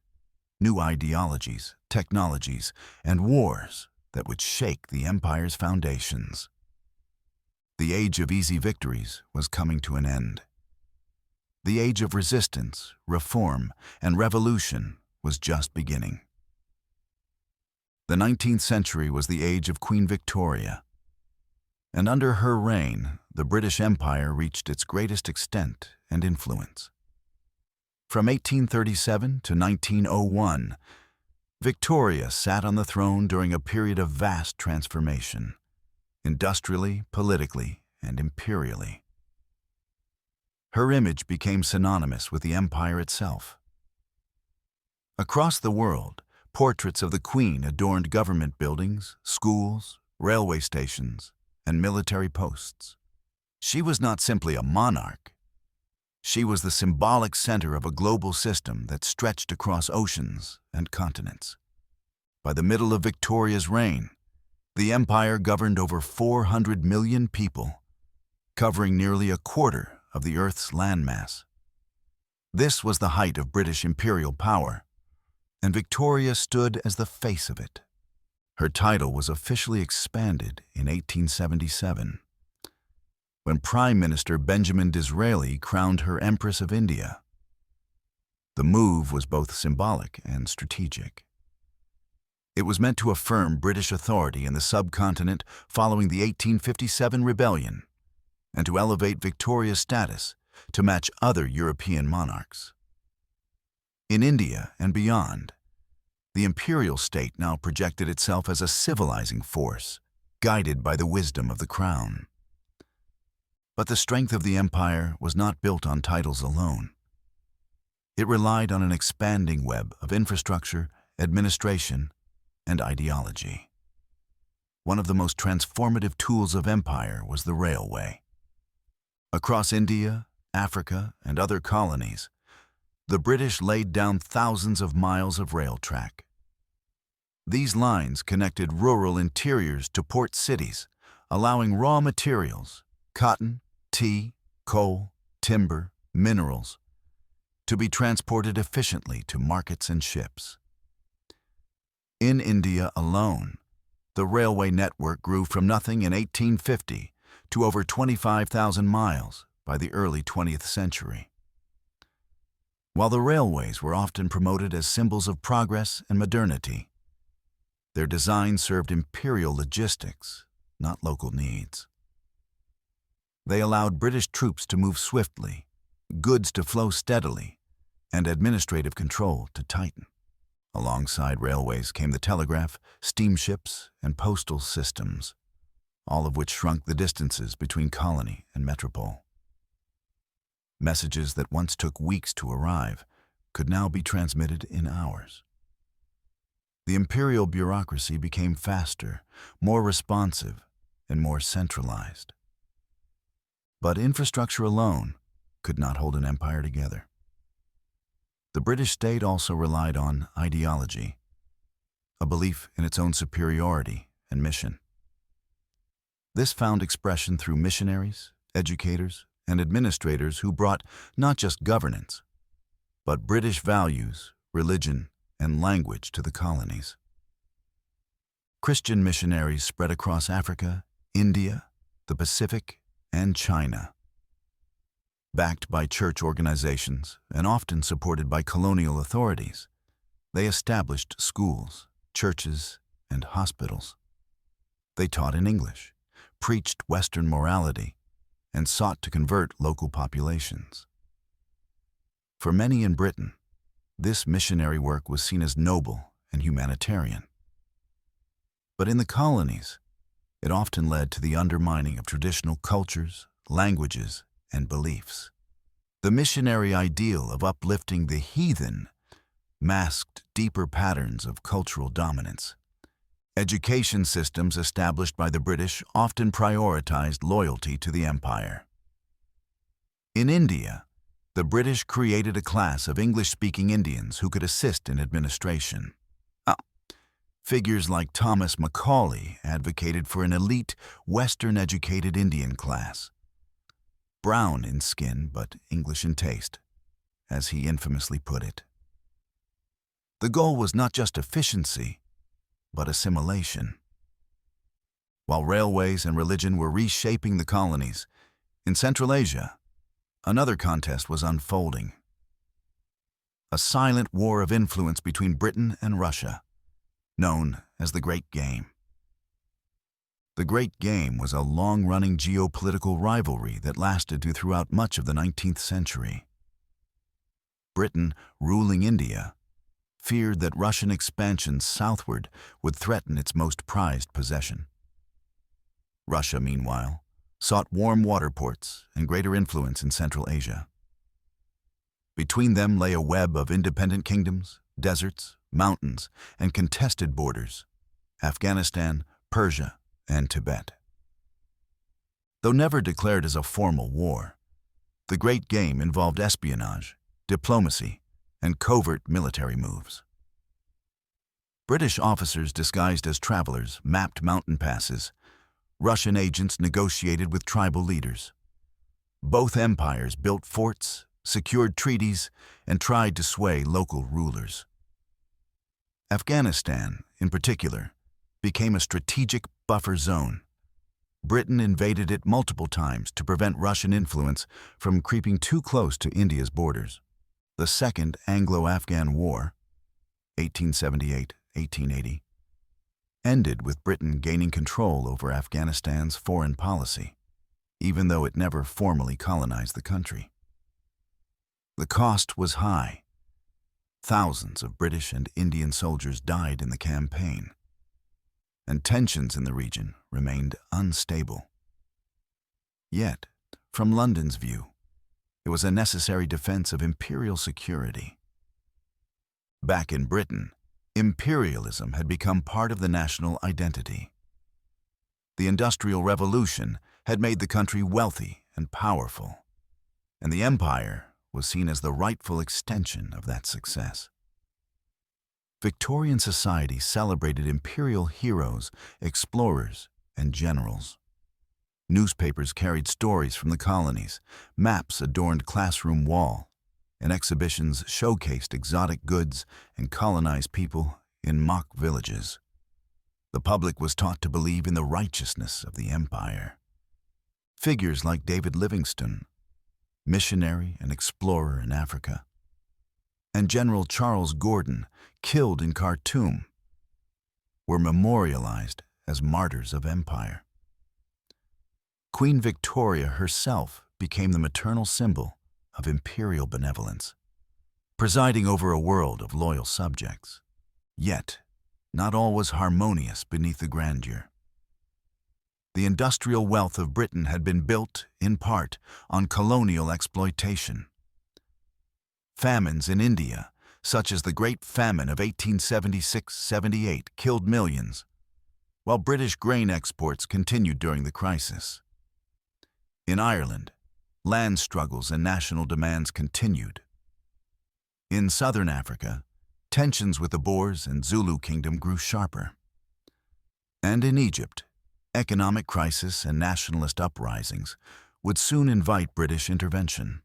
A: new ideologies, technologies, and wars that would shake the empire's foundations. The age of easy victories was coming to an end. The age of resistance, reform, and revolution was just beginning. The 19th century was the age of Queen Victoria, and under her reign, the British Empire reached its greatest extent and influence. From 1837 to 1901, Victoria sat on the throne during a period of vast transformation, industrially, politically, and imperially. her image became synonymous with the empire itself. Across the world, portraits of the Queen adorned government buildings, schools, railway stations, and military posts. She was not simply a monarch. She was the symbolic center of a global system that stretched across oceans and continents. By the middle of Victoria's reign, the empire governed over 400 million people, covering nearly a quarter of the Earth's landmass. This was the height of British imperial power, and Victoria stood as the face of it. Her title was officially expanded in 1877, when Prime Minister Benjamin Disraeli crowned her Empress of India. The move was both symbolic and strategic. It was meant to affirm British authority in the subcontinent following the 1857 rebellion, and to elevate Victoria's status to match other European monarchs. In India and beyond, the imperial state now projected itself as a civilizing force, guided by the wisdom of the crown. But the strength of the empire was not built on titles alone. It relied on an expanding web of infrastructure, administration, and ideology. One of the most transformative tools of empire was the railway. Across India, Africa, and other colonies, the British laid down thousands of miles of rail track. These lines connected rural interiors to port cities, allowing raw materials, cotton, tea, coal, timber, minerals, to be transported efficiently to markets and ships. In India alone, the railway network grew from nothing in 1850 to over 25,000 miles by the early 20th century. While the railways were often promoted as symbols of progress and modernity, their design served imperial logistics, not local needs. They allowed British troops to move swiftly, goods to flow steadily, and administrative control to tighten. Alongside railways came the telegraph, steamships, and postal systems, all of which shrunk the distances between colony and metropole. Messages that once took weeks to arrive could now be transmitted in hours. The imperial bureaucracy became faster, more responsive, and more centralized. But infrastructure alone could not hold an empire together. The British state also relied on ideology, a belief in its own superiority and mission. This found expression through missionaries, educators, and administrators who brought not just governance, but British values, religion, and language to the colonies. Christian missionaries spread across Africa, India, the Pacific, and China. Backed by church organizations and often supported by colonial authorities, they established schools, churches, and hospitals. They taught in English, preached Western morality, and sought to convert local populations. For many in Britain, this missionary work was seen as noble and humanitarian. But in the colonies, it often led to the undermining of traditional cultures, languages, and beliefs. The missionary ideal of uplifting the heathen masked deeper patterns of cultural dominance. Education systems established by the British often prioritized loyalty to the empire. In India, the British created a class of English-speaking Indians who could assist in administration. Figures like Thomas Macaulay advocated for an elite, Western-educated Indian class. Brown in skin, but English in taste, as he infamously put it. The goal was not just efficiency, but assimilation. While railways and religion were reshaping the colonies, in Central Asia, another contest was unfolding. A silent war of influence between Britain and Russia, known as the Great Game. The Great Game was a long-running geopolitical rivalry that lasted throughout much of the 19th century. Britain, ruling India, feared that Russian expansion southward would threaten its most prized possession. Russia, meanwhile, sought warm water ports and greater influence in Central Asia. Between them lay a web of independent kingdoms, deserts, mountains, and contested borders: Afghanistan, Persia, and Tibet. Though never declared as a formal war, the Great Game involved espionage, diplomacy, and covert military moves. British officers disguised as travelers mapped mountain passes. Russian agents negotiated with tribal leaders. Both empires built forts, secured treaties, and tried to sway local rulers. Afghanistan, in particular, became a strategic buffer zone. Britain invaded it multiple times to prevent Russian influence from creeping too close to India's borders. The Second Anglo-Afghan War, 1878-1880, ended with Britain gaining control over Afghanistan's foreign policy, even though it never formally colonized the country. The cost was high. Thousands of British and Indian soldiers died in the campaign, and tensions in the region remained unstable. Yet, from London's view, it was a necessary defense of imperial security. Back in Britain, imperialism had become part of the national identity. The Industrial Revolution had made the country wealthy and powerful, and the empire was seen as the rightful extension of that success. Victorian society celebrated imperial heroes, explorers, and generals. Newspapers carried stories from the colonies, maps adorned classroom walls, and exhibitions showcased exotic goods and colonized people in mock villages. The public was taught to believe in the righteousness of the empire. Figures like David Livingstone, missionary and explorer in Africa, and General Charles Gordon, killed in Khartoum, were memorialized as martyrs of empire. Queen Victoria herself became the maternal symbol of imperial benevolence, presiding over a world of loyal subjects. Yet, not all was harmonious beneath the grandeur. The industrial wealth of Britain had been built, in part, on colonial exploitation. Famines in India, such as the Great Famine of 1876-78, killed millions, while British grain exports continued during the crisis. In Ireland, land struggles and national demands continued. In southern Africa, tensions with the Boers and Zulu kingdom grew sharper. And in Egypt, economic crisis and nationalist uprisings would soon invite British intervention.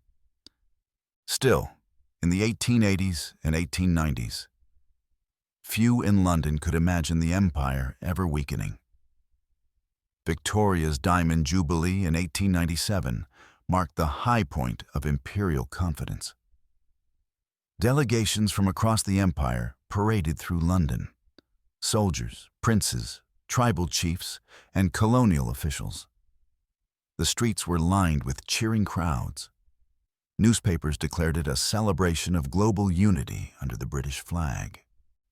A: Still, in the 1880s and 1890s, few in London could imagine the empire ever weakening. Victoria's Diamond Jubilee in 1897 marked the high point of imperial confidence. Delegations from across the empire paraded through London: soldiers, princes, tribal chiefs, and colonial officials. The streets were lined with cheering crowds. Newspapers declared it a celebration of global unity under the British flag.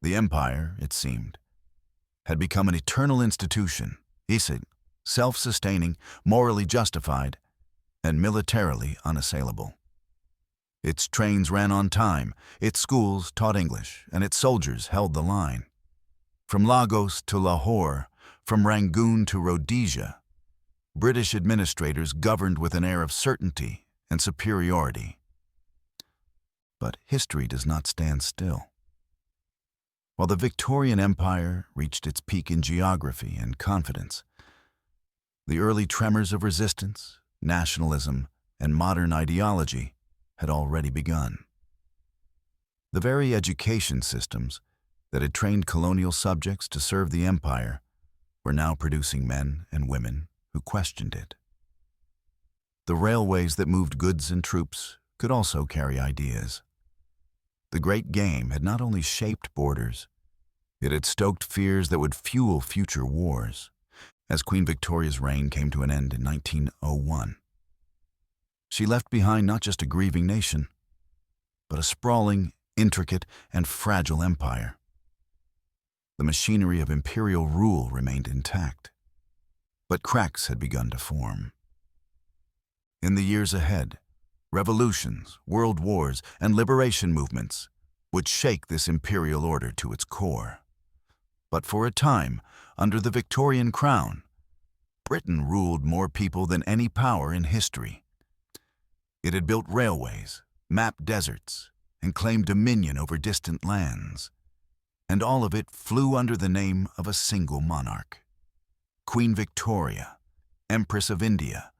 A: The empire, it seemed, had become an eternal institution, self-sustaining, morally justified, and militarily unassailable. Its trains ran on time, its schools taught English, and its soldiers held the line. From Lagos to Lahore, from Rangoon to Rhodesia, British administrators governed with an air of certainty and superiority. But history does not stand still. While the Victorian Empire reached its peak in geography and confidence, the early tremors of resistance, nationalism, and modern ideology had already begun. The very education systems that had trained colonial subjects to serve the empire were now producing men and women who questioned it. The railways that moved goods and troops could also carry ideas. The Great Game had not only shaped borders, it had stoked fears that would fuel future wars. As Queen Victoria's reign came to an end in 1901, she left behind not just a grieving nation, but a sprawling, intricate, and fragile empire. The machinery of imperial rule remained intact, but cracks had begun to form. In the years ahead, revolutions, world wars, and liberation movements would shake this imperial order to its core. But for a time, under the Victorian crown, Britain ruled more people than any power in history. It had built railways, mapped deserts, and claimed dominion over distant lands. And all of it flew under the name of a single monarch. Queen Victoria, Empress of India,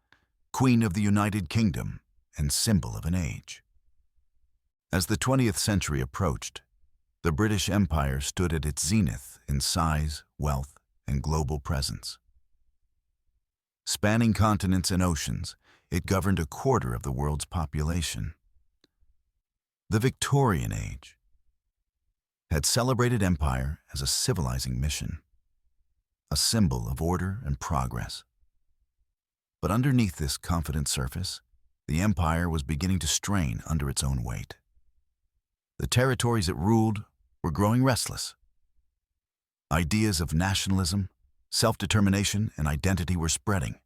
A: Queen of the United Kingdom, and symbol of an age. As the 20th century approached, the British Empire stood at its zenith in size, wealth, and global presence. Spanning continents and oceans, it governed a quarter of the world's population. The Victorian Age had celebrated empire as a civilizing mission, a symbol of order and progress. But underneath this confident surface, the empire was beginning to strain under its own weight. The territories it ruled were growing restless. Ideas of nationalism, self-determination, and identity were spreading.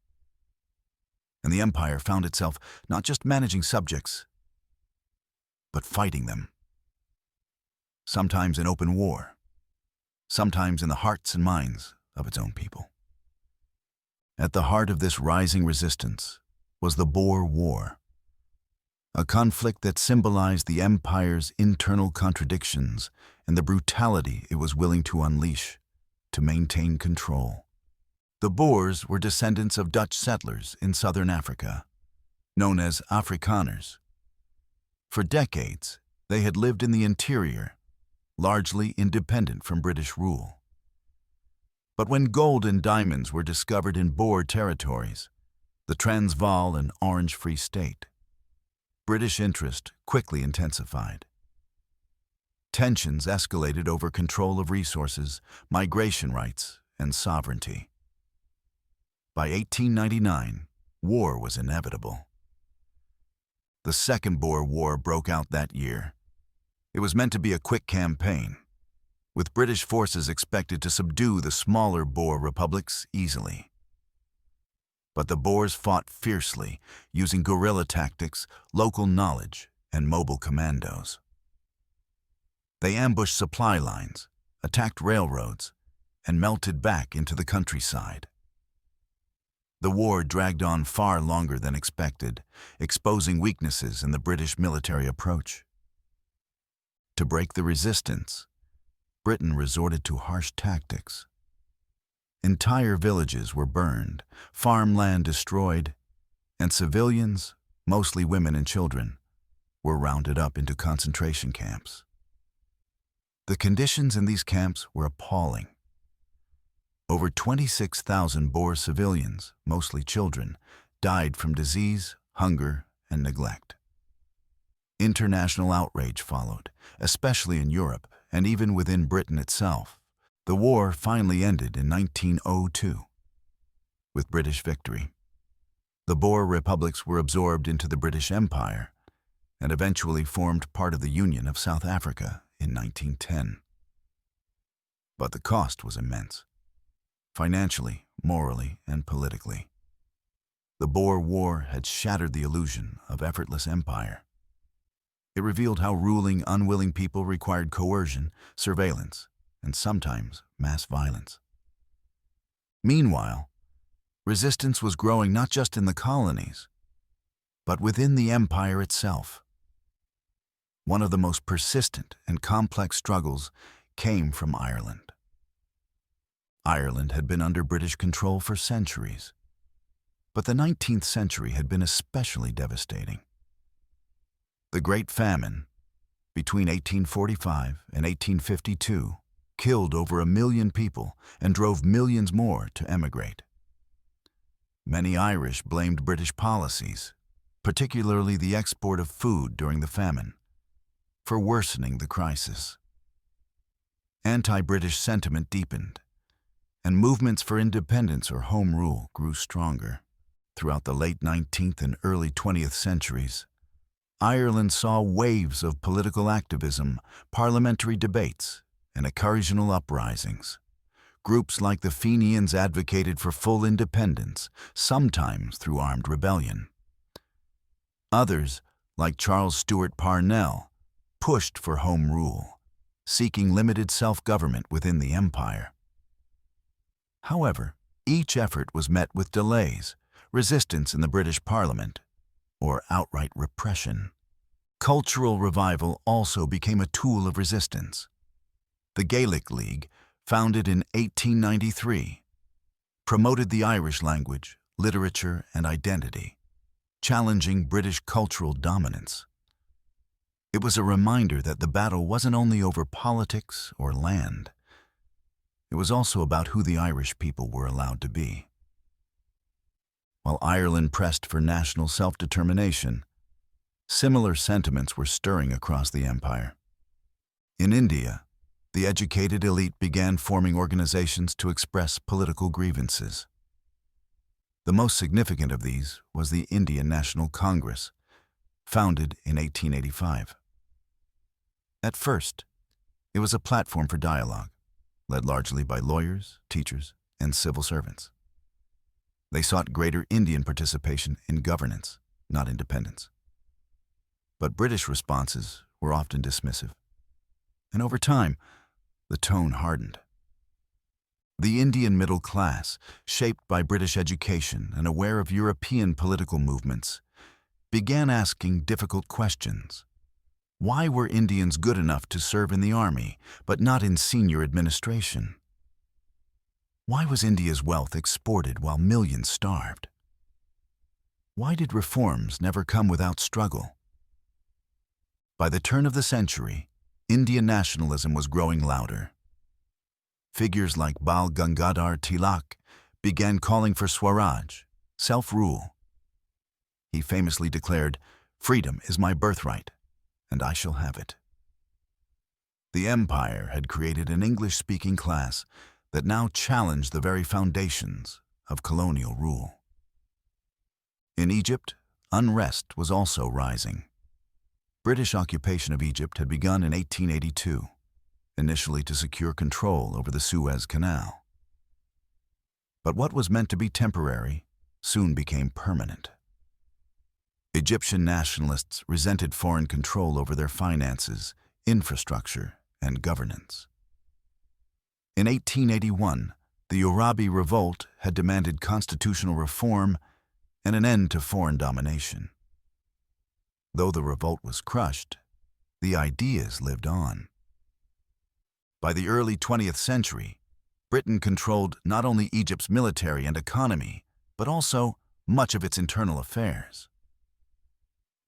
A: And the empire found itself not just managing subjects, but fighting them. Sometimes in open war, sometimes in the hearts and minds of its own people. At the heart of this rising resistance was the Boer War, a conflict that symbolized the empire's internal contradictions and the brutality it was willing to unleash to maintain control. The Boers were descendants of Dutch settlers in southern Africa, known as Afrikaners. For decades, they had lived in the interior, largely independent from British rule. But when gold and diamonds were discovered in Boer territories, the Transvaal and Orange Free State, British interest quickly intensified. Tensions escalated over control of resources, migration rights, and sovereignty. By 1899, war was inevitable. The Second Boer War broke out that year. It was meant to be a quick campaign, with British forces expected to subdue the smaller Boer republics easily. But the Boers fought fiercely, using guerrilla tactics, local knowledge, and mobile commandos. They ambushed supply lines, attacked railroads, and melted back into the countryside. The war dragged on far longer than expected, exposing weaknesses in the British military approach. To break the resistance, Britain resorted to harsh tactics. Entire villages were burned, farmland destroyed, and civilians, mostly women and children, were rounded up into concentration camps. The conditions in these camps were appalling. Over 26,000 Boer civilians, mostly children, died from disease, hunger, and neglect. International outrage followed, especially in Europe and even within Britain itself. The war finally ended in 1902, with British victory. The Boer republics were absorbed into the British Empire and eventually formed part of the Union of South Africa in 1910. But the cost was immense, financially, morally, and politically. The Boer War had shattered the illusion of effortless empire. It revealed how ruling unwilling people required coercion, surveillance, and sometimes mass violence. Meanwhile, resistance was growing not just in the colonies, but within the empire itself. One of the most persistent and complex struggles came from Ireland. Ireland had been under British control for centuries, but the 19th century had been especially devastating. The Great Famine, between 1845 and 1852, killed over 1 million people and drove millions more to emigrate. Many Irish blamed British policies, particularly the export of food during the famine, for worsening the crisis. Anti-British sentiment deepened, and movements for independence or home rule grew stronger. Throughout the late 19th and early 20th centuries, Ireland saw waves of political activism, parliamentary debates, and occasional uprisings. Groups like the Fenians advocated for full independence, sometimes through armed rebellion. Others, like Charles Stewart Parnell, pushed for home rule, seeking limited self-government within the empire. However, each effort was met with delays, resistance in the British Parliament, or outright repression. Cultural revival also became a tool of resistance. The Gaelic League, founded in 1893, promoted the Irish language, literature, and identity, challenging British cultural dominance. It was a reminder that the battle wasn't only over politics or land. It was also about who the Irish people were allowed to be. While Ireland pressed for national self-determination, similar sentiments were stirring across the empire. In India, the educated elite began forming organizations to express political grievances. The most significant of these was the Indian National Congress, founded in 1885. At first, it was a platform for dialogue, led largely by lawyers, teachers, and civil servants. They sought greater Indian participation in governance, not independence. But British responses were often dismissive, and over time, the tone hardened. The Indian middle class, shaped by British education and aware of European political movements, began asking difficult questions. Why were Indians good enough to serve in the army, but not in senior administration? Why was India's wealth exported while millions starved? Why did reforms never come without struggle? By the turn of the century, Indian nationalism was growing louder. Figures like Bal Gangadhar Tilak began calling for Swaraj, self-rule. He famously declared, "Freedom is my birthright, and I shall have it." The empire had created an English-speaking class that now challenged the very foundations of colonial rule. In Egypt, unrest was also rising. British occupation of Egypt had begun in 1882, initially to secure control over the Suez Canal. But what was meant to be temporary soon became permanent. Egyptian nationalists resented foreign control over their finances, infrastructure, and governance. In 1881, the Urabi Revolt had demanded constitutional reform and an end to foreign domination. Though the revolt was crushed, the ideas lived on. By the early 20th century, Britain controlled not only Egypt's military and economy, but also much of its internal affairs.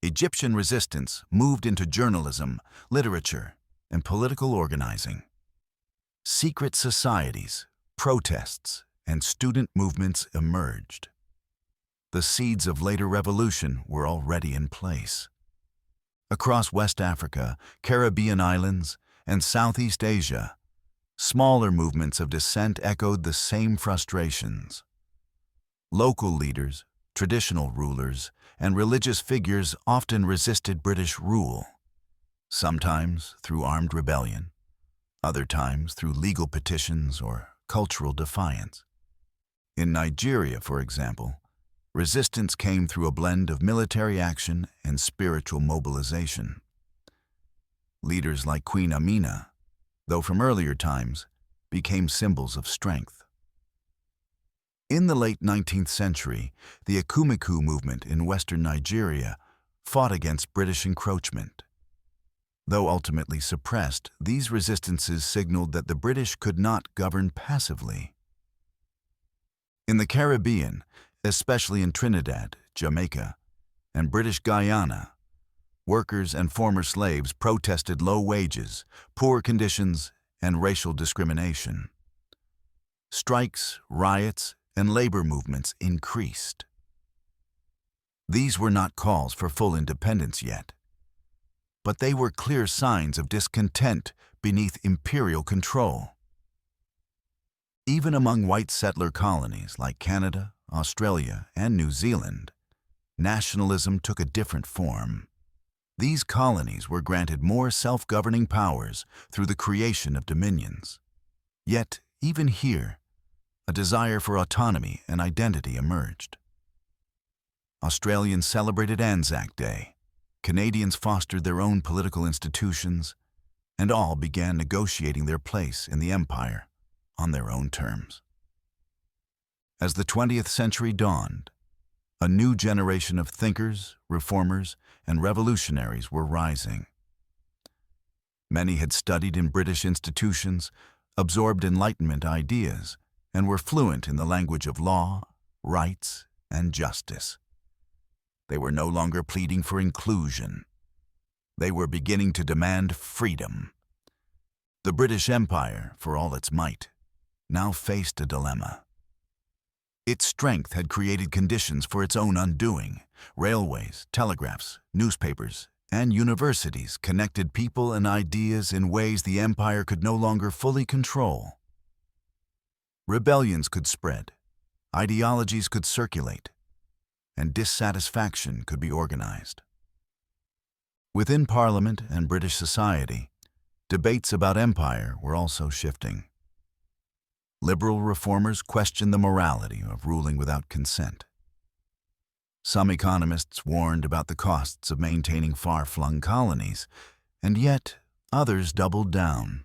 A: Egyptian resistance moved into journalism, literature, and political organizing. Secret societies, protests, and student movements emerged. The seeds of later revolution were already in place. Across West Africa, Caribbean islands, and Southeast Asia, smaller movements of dissent echoed the same frustrations. Local leaders, traditional rulers, and religious figures often resisted British rule, sometimes through armed rebellion, other times through legal petitions or cultural defiance. In Nigeria, for example, resistance came through a blend of military action and spiritual mobilization. Leaders like Queen Amina, though from earlier times, became symbols of strength. In the late 19th century, the Ekumeku movement in western Nigeria fought against British encroachment. Though ultimately suppressed, these resistances signaled that the British could not govern passively. In the Caribbean, especially in Trinidad, Jamaica, and British Guyana, workers and former slaves protested low wages, poor conditions, and racial discrimination. Strikes, riots, and labor movements increased. These were not calls for full independence yet, but they were clear signs of discontent beneath imperial control. Even among white settler colonies like Canada, Australia, and New Zealand, nationalism took a different form. These colonies were granted more self-governing powers through the creation of dominions. Yet, even here, a desire for autonomy and identity emerged. Australians celebrated Anzac Day. Canadians fostered their own political institutions, and all began negotiating their place in the empire on their own terms. As the 20th century dawned, a new generation of thinkers, reformers, and revolutionaries were rising. Many had studied in British institutions, absorbed Enlightenment ideas, and were fluent in the language of law, rights, and justice. They were no longer pleading for inclusion. They were beginning to demand freedom. The British Empire, for all its might, now faced a dilemma. Its strength had created conditions for its own undoing. Railways, telegraphs, newspapers, and universities connected people and ideas in ways the empire could no longer fully control. Rebellions could spread, ideologies could circulate, and dissatisfaction could be organized. Within Parliament and British society, debates about empire were also shifting. Liberal reformers questioned the morality of ruling without consent. Some economists warned about the costs of maintaining far-flung colonies, and yet others doubled down,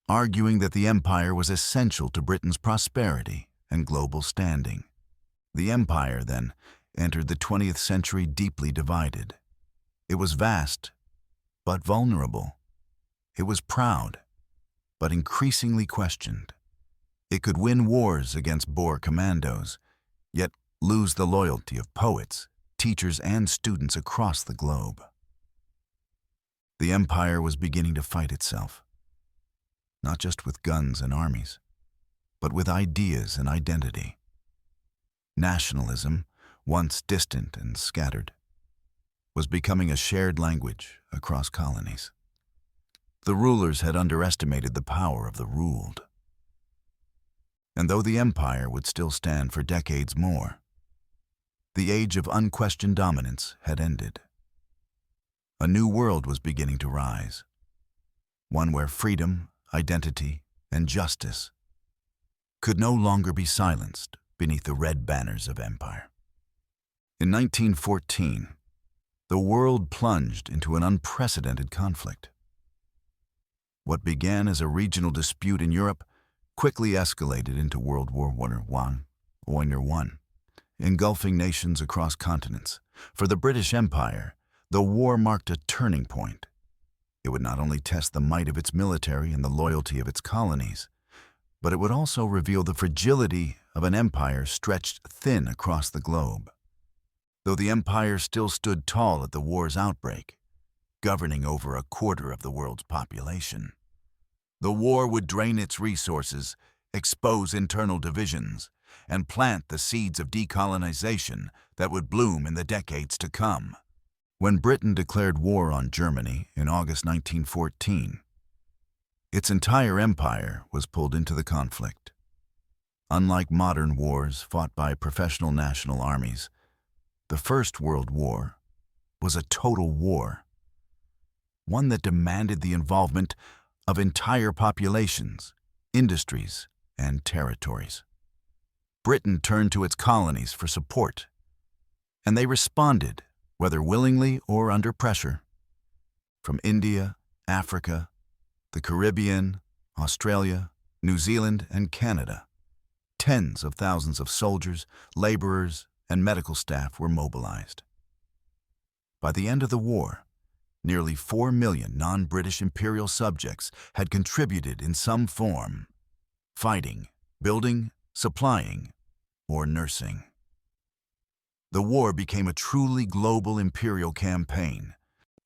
A: arguing that the empire was essential to Britain's prosperity and global standing. The empire, then, entered the 20th century deeply divided. It was vast, but vulnerable. It was proud, but increasingly questioned. It could win wars against Boer commandos, yet lose the loyalty of poets, teachers, and students across the globe. The empire was beginning to fight itself, not just with guns and armies, but with ideas and identity. Nationalism, once distant and scattered, was becoming a shared language across colonies. The rulers had underestimated the power of the ruled. And though the empire would still stand for decades more, the age of unquestioned dominance had ended. A new world was beginning to rise, one where freedom, identity, and justice could no longer be silenced beneath the red banners of empire. In 1914, the world plunged into an unprecedented conflict. What began as a regional dispute in Europe quickly escalated into World War I, engulfing nations across continents. For the British Empire, the war marked a turning point. It would not only test the might of its military and the loyalty of its colonies, but it would also reveal the fragility of an empire stretched thin across the globe. Though the empire still stood tall at the war's outbreak, governing over a quarter of the world's population, the war would drain its resources, expose internal divisions, and plant the seeds of decolonization that would bloom in the decades to come. When Britain declared war on Germany in August 1914, its entire empire was pulled into the conflict. Unlike modern wars fought by professional national armies, the First World War was a total war, one that demanded the involvement of entire populations, industries, and territories. Britain turned to its colonies for support, and they responded, whether willingly or under pressure. From India, Africa, the Caribbean, Australia, New Zealand, and Canada, tens of thousands of soldiers, laborers, and medical staff were mobilized. By the end of the war, nearly 4 million non-British imperial subjects had contributed in some form, fighting, building, supplying, or nursing. The war became a truly global imperial campaign.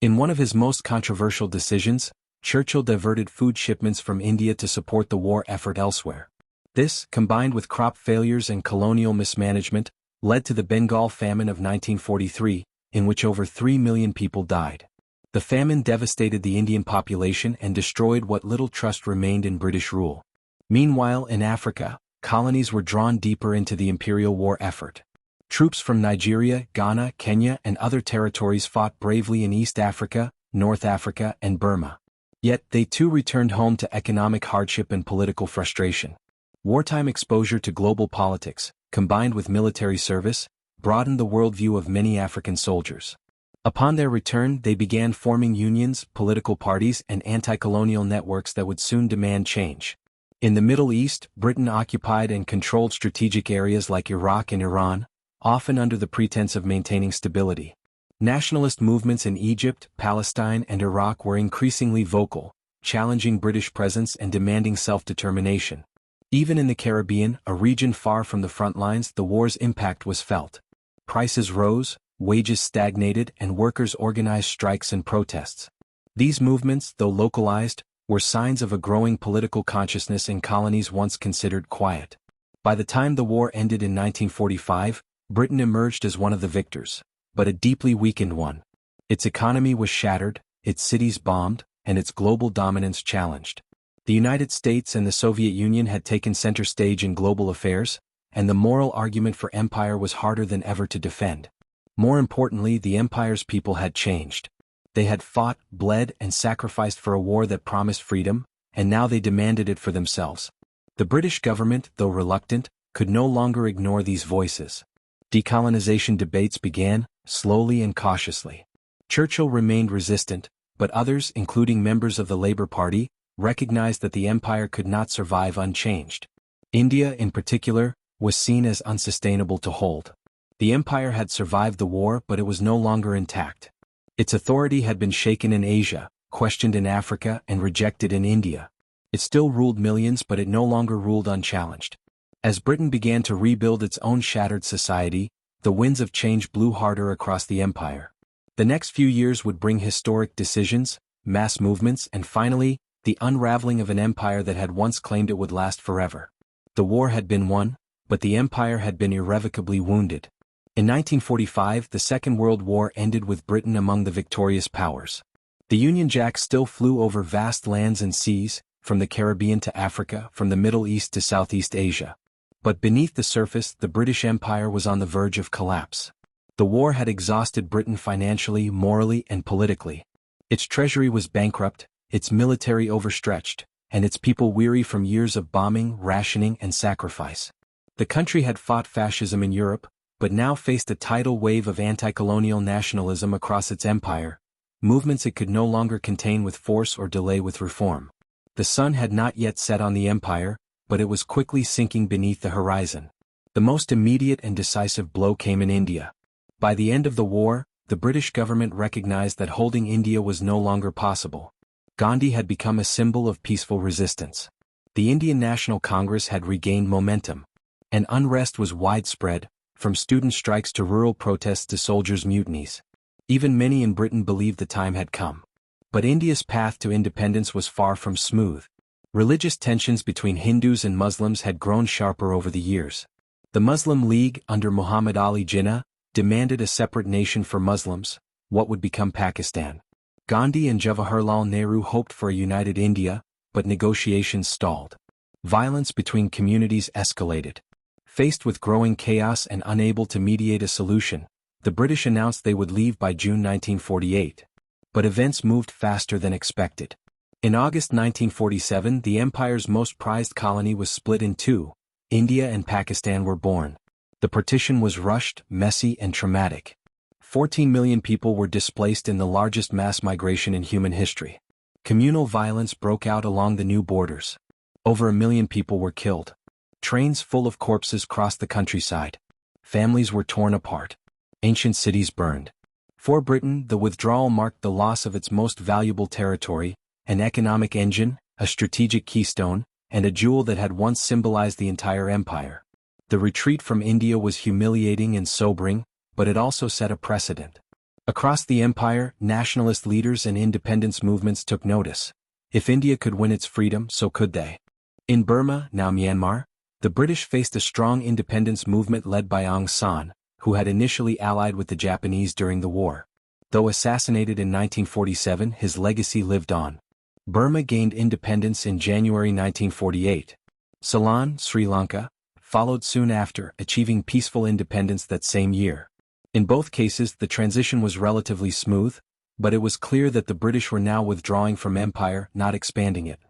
B: In one of his most controversial decisions, Churchill diverted food shipments from India to support the war effort elsewhere. This, combined with crop failures and colonial mismanagement, led to the Bengal famine of 1943, in which over 3 million people died. The famine devastated the Indian population and destroyed what little trust remained in British rule. Meanwhile, in Africa, colonies were drawn deeper into the imperial war effort. Troops from Nigeria, Ghana, Kenya, and other territories fought bravely in East Africa, North Africa, and Burma. Yet, they too returned home to economic hardship and political frustration. Wartime exposure to global politics, combined with military service, broadened the worldview of many African soldiers. Upon their return, they began forming unions, political parties, and anti-colonial networks that would soon demand change. In the Middle East, Britain occupied and controlled strategic areas like Iraq and Iran, often under the pretense of maintaining stability. Nationalist movements in Egypt, Palestine, and Iraq were increasingly vocal, challenging British presence and demanding self-determination. Even in the Caribbean, a region far from the front lines, the war's impact was felt. Prices rose, wages stagnated, and workers organized strikes and protests. These movements, though localized, were signs of a growing political consciousness in colonies once considered quiet. By the time the war ended in 1945, Britain emerged as one of the victors, but a deeply weakened one. Its economy was shattered, its cities bombed, and its global dominance challenged. The United States and the Soviet Union had taken center stage in global affairs, and the moral argument for empire was harder than ever to defend. More importantly, the empire's people had changed. They had fought, bled, and sacrificed for a war that promised freedom, and now they demanded it for themselves. The British government, though reluctant, could no longer ignore these voices. Decolonization debates began, slowly and cautiously. Churchill remained resistant, but others, including members of the Labour Party, recognized that the empire could not survive unchanged. India, in particular, was seen as unsustainable to hold. The empire had survived the war, but it was no longer intact. Its authority had been shaken in Asia, questioned in Africa, and rejected in India. It still ruled millions, but it no longer ruled unchallenged. As Britain began to rebuild its own shattered society, the winds of change blew harder across the empire. The next few years would bring historic decisions, mass movements, and finally, the unraveling of an empire that had once claimed it would last forever. The war had been won, but the empire had been irrevocably wounded. In 1945, the Second World War ended with Britain among the victorious powers. The Union Jack still flew over vast lands and seas, from the Caribbean to Africa, from the Middle East to Southeast Asia. But beneath the surface, the British Empire was on the verge of collapse. The war had exhausted Britain financially, morally, and politically. Its treasury was bankrupt, its military overstretched, and its people weary from years of bombing, rationing, and sacrifice. The country had fought fascism in Europe, but now faced a tidal wave of anti-colonial nationalism across its empire, movements it could no longer contain with force or delay with reform. The sun had not yet set on the empire, but it was quickly sinking beneath the horizon. The most immediate and decisive blow came in India. By the end of the war, the British government recognized that holding India was no longer possible. Gandhi had become a symbol of peaceful resistance. The Indian National Congress had regained momentum. And unrest was widespread, from student strikes to rural protests to soldiers' mutinies. Even many in Britain believed the time had come. But India's path to independence was far from smooth. Religious tensions between Hindus and Muslims had grown sharper over the years. The Muslim League, under Muhammad Ali Jinnah, demanded a separate nation for Muslims, what would become Pakistan. Gandhi and Jawaharlal Nehru hoped for a united India, but negotiations stalled. Violence between communities escalated. Faced with growing chaos and unable to mediate a solution, the British announced they would leave by June 1948. But events moved faster than expected. In August 1947, the empire's most prized colony was split in two. India and Pakistan were born. The partition was rushed, messy, and traumatic. 14 million people were displaced in the largest mass migration in human history. Communal violence broke out along the new borders. Over 1 million people were killed. Trains full of corpses crossed the countryside. Families were torn apart. Ancient cities burned. For Britain, the withdrawal marked the loss of its most valuable territory, an economic engine, a strategic keystone, and a jewel that had once symbolized the entire empire. The retreat from India was humiliating and sobering, but it also set a precedent. Across the empire, nationalist leaders and independence movements took notice. If India could win its freedom, so could they. In Burma, now Myanmar, the British faced a strong independence movement led by Aung San, who had initially allied with the Japanese during the war. Though assassinated in 1947, his legacy lived on. Burma gained independence in January 1948. Ceylon, Sri Lanka, followed soon after, achieving peaceful independence that same year. In both cases, the transition was relatively smooth, but it was clear that the British were now withdrawing from empire, not expanding it.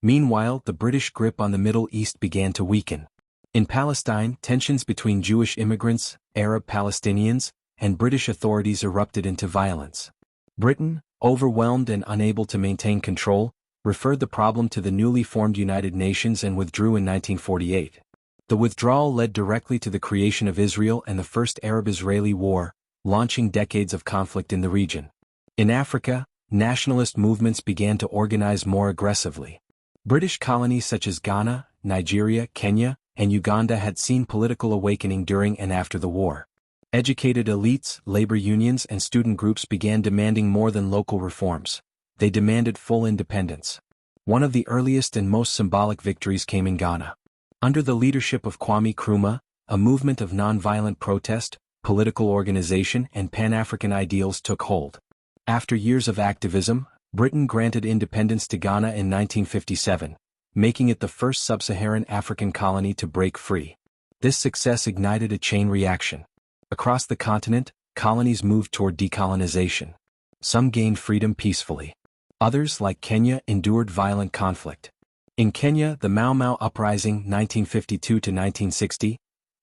B: Meanwhile, the British grip on the Middle East began to weaken. In Palestine, tensions between Jewish immigrants Arab Palestinians, and British authorities erupted into violence. Britain, overwhelmed and unable to maintain control, referred the problem to the newly formed United Nations and withdrew in 1948. The withdrawal led directly to the creation of Israel and the First Arab-Israeli War, launching decades of conflict in the region. In Africa, nationalist movements began to organize more aggressively. British colonies such as Ghana, Nigeria, Kenya, and Uganda had seen political awakening during and after the war. Educated elites, labor unions, and student groups began demanding more than local reforms. They demanded full independence. One of the earliest and most symbolic victories came in Ghana. Under the leadership of Kwame Nkrumah, a movement of nonviolent protest, political organization, and Pan-African ideals took hold. After years of activism, Britain granted independence to Ghana in 1957, making it the first sub-Saharan African colony to break free. This success ignited a chain reaction. Across the continent, colonies moved toward decolonization. Some gained freedom peacefully. Others, like Kenya, endured violent conflict. In Kenya, the Mau Mau Uprising 1952–1960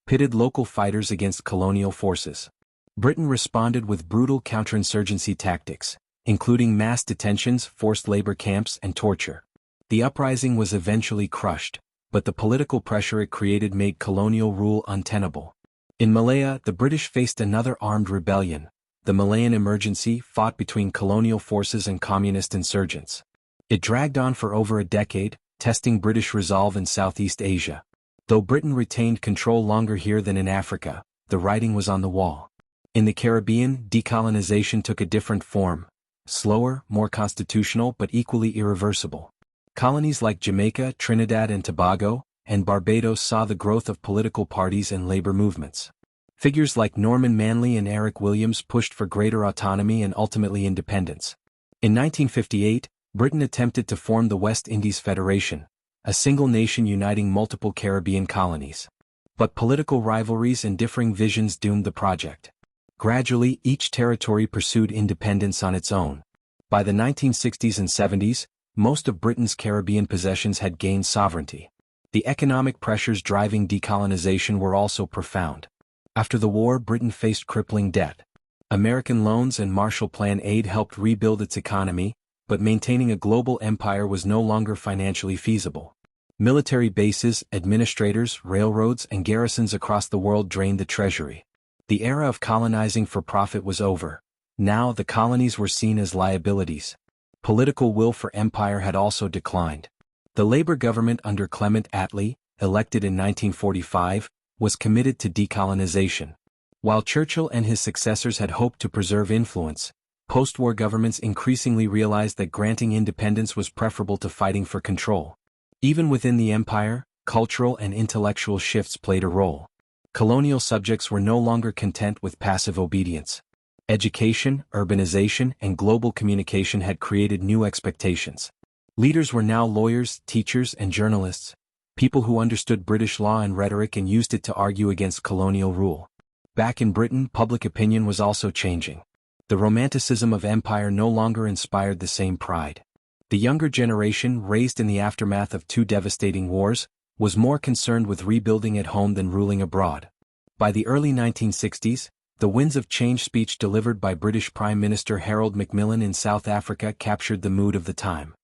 B: pitted local fighters against colonial forces. Britain responded with brutal counterinsurgency tactics, including mass detentions, forced labor camps, and torture. The uprising was eventually crushed, but the political pressure it created made colonial rule untenable. In Malaya, the British faced another armed rebellion. The Malayan Emergency fought between colonial forces and communist insurgents. It dragged on for over a decade, testing British resolve in Southeast Asia. Though Britain retained control longer here than in Africa, the writing was on the wall. In the Caribbean, decolonization took a different form. Slower, more constitutional, but equally irreversible. Colonies like Jamaica, Trinidad and Tobago, and Barbados saw the growth of political parties and labor movements. Figures like Norman Manley and Eric Williams pushed for greater autonomy and ultimately independence. In 1958, Britain attempted to form the West Indies Federation, a single nation uniting multiple Caribbean colonies. But political rivalries and differing visions doomed the project. Gradually, each territory pursued independence on its own. By the 1960s and 70s, most of Britain's Caribbean possessions had gained sovereignty. The economic pressures driving decolonization were also profound. After the war, Britain faced crippling debt. American loans and Marshall Plan aid helped rebuild its economy, but maintaining a global empire was no longer financially feasible. Military bases, administrators, railroads, and garrisons across the world drained the treasury. The era of colonizing for profit was over. Now the colonies were seen as liabilities. Political will for empire had also declined. The Labour government under Clement Attlee, elected in 1945, was committed to decolonization. While Churchill and his successors had hoped to preserve influence, post-war governments increasingly realized that granting independence was preferable to fighting for control. Even within the empire, cultural and intellectual shifts played a role. Colonial subjects were no longer content with passive obedience. Education, urbanization, and global communication had created new expectations. Leaders were now lawyers, teachers, and journalists, people who understood British law and rhetoric and used it to argue against colonial rule. Back in Britain, public opinion was also changing. The romanticism of empire no longer inspired the same pride. The younger generation, raised in the aftermath of two devastating wars, was more concerned with rebuilding at home than ruling abroad. By the early 1960s, the winds of change speech delivered by British Prime Minister Harold Macmillan in South Africa captured the mood of the time.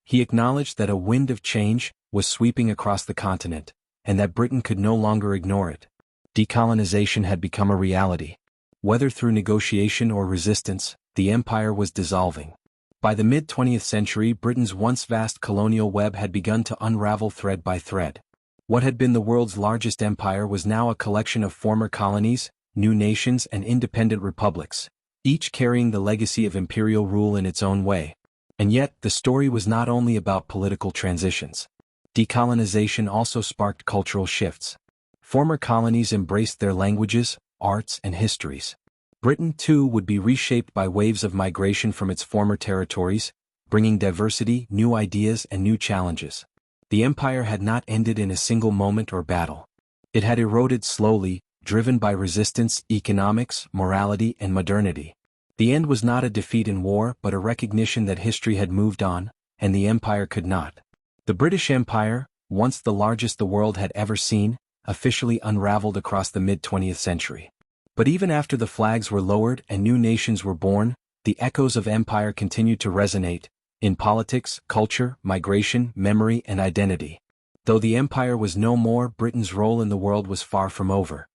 B: He acknowledged that a wind of change was sweeping across the continent, and that Britain could no longer ignore it. Decolonization had become a reality. Whether through negotiation or resistance, the empire was dissolving. By the mid-20th century, Britain's once vast colonial web had begun to unravel thread by thread. What had been the world's largest empire was now a collection of former colonies, new nations, and independent republics, each carrying the legacy of imperial rule in its own way. And yet, the story was not only about political transitions. Decolonization also sparked cultural shifts. Former colonies embraced their languages, arts, and histories. Britain, too, would be reshaped by waves of migration from its former territories, bringing diversity, new ideas, and new challenges. The empire had not ended in a single moment or battle. It had eroded slowly, driven by resistance, economics, morality, and modernity. The end was not a defeat in war but a recognition that history had moved on, and the empire could not. The British Empire, once the largest the world had ever seen, officially unraveled across the mid-20th century. But even after the flags were lowered and new nations were born, the echoes of empire continued to resonate, in politics, culture, migration, memory, and identity. Though the empire was no more, Britain's role in the world was far from over.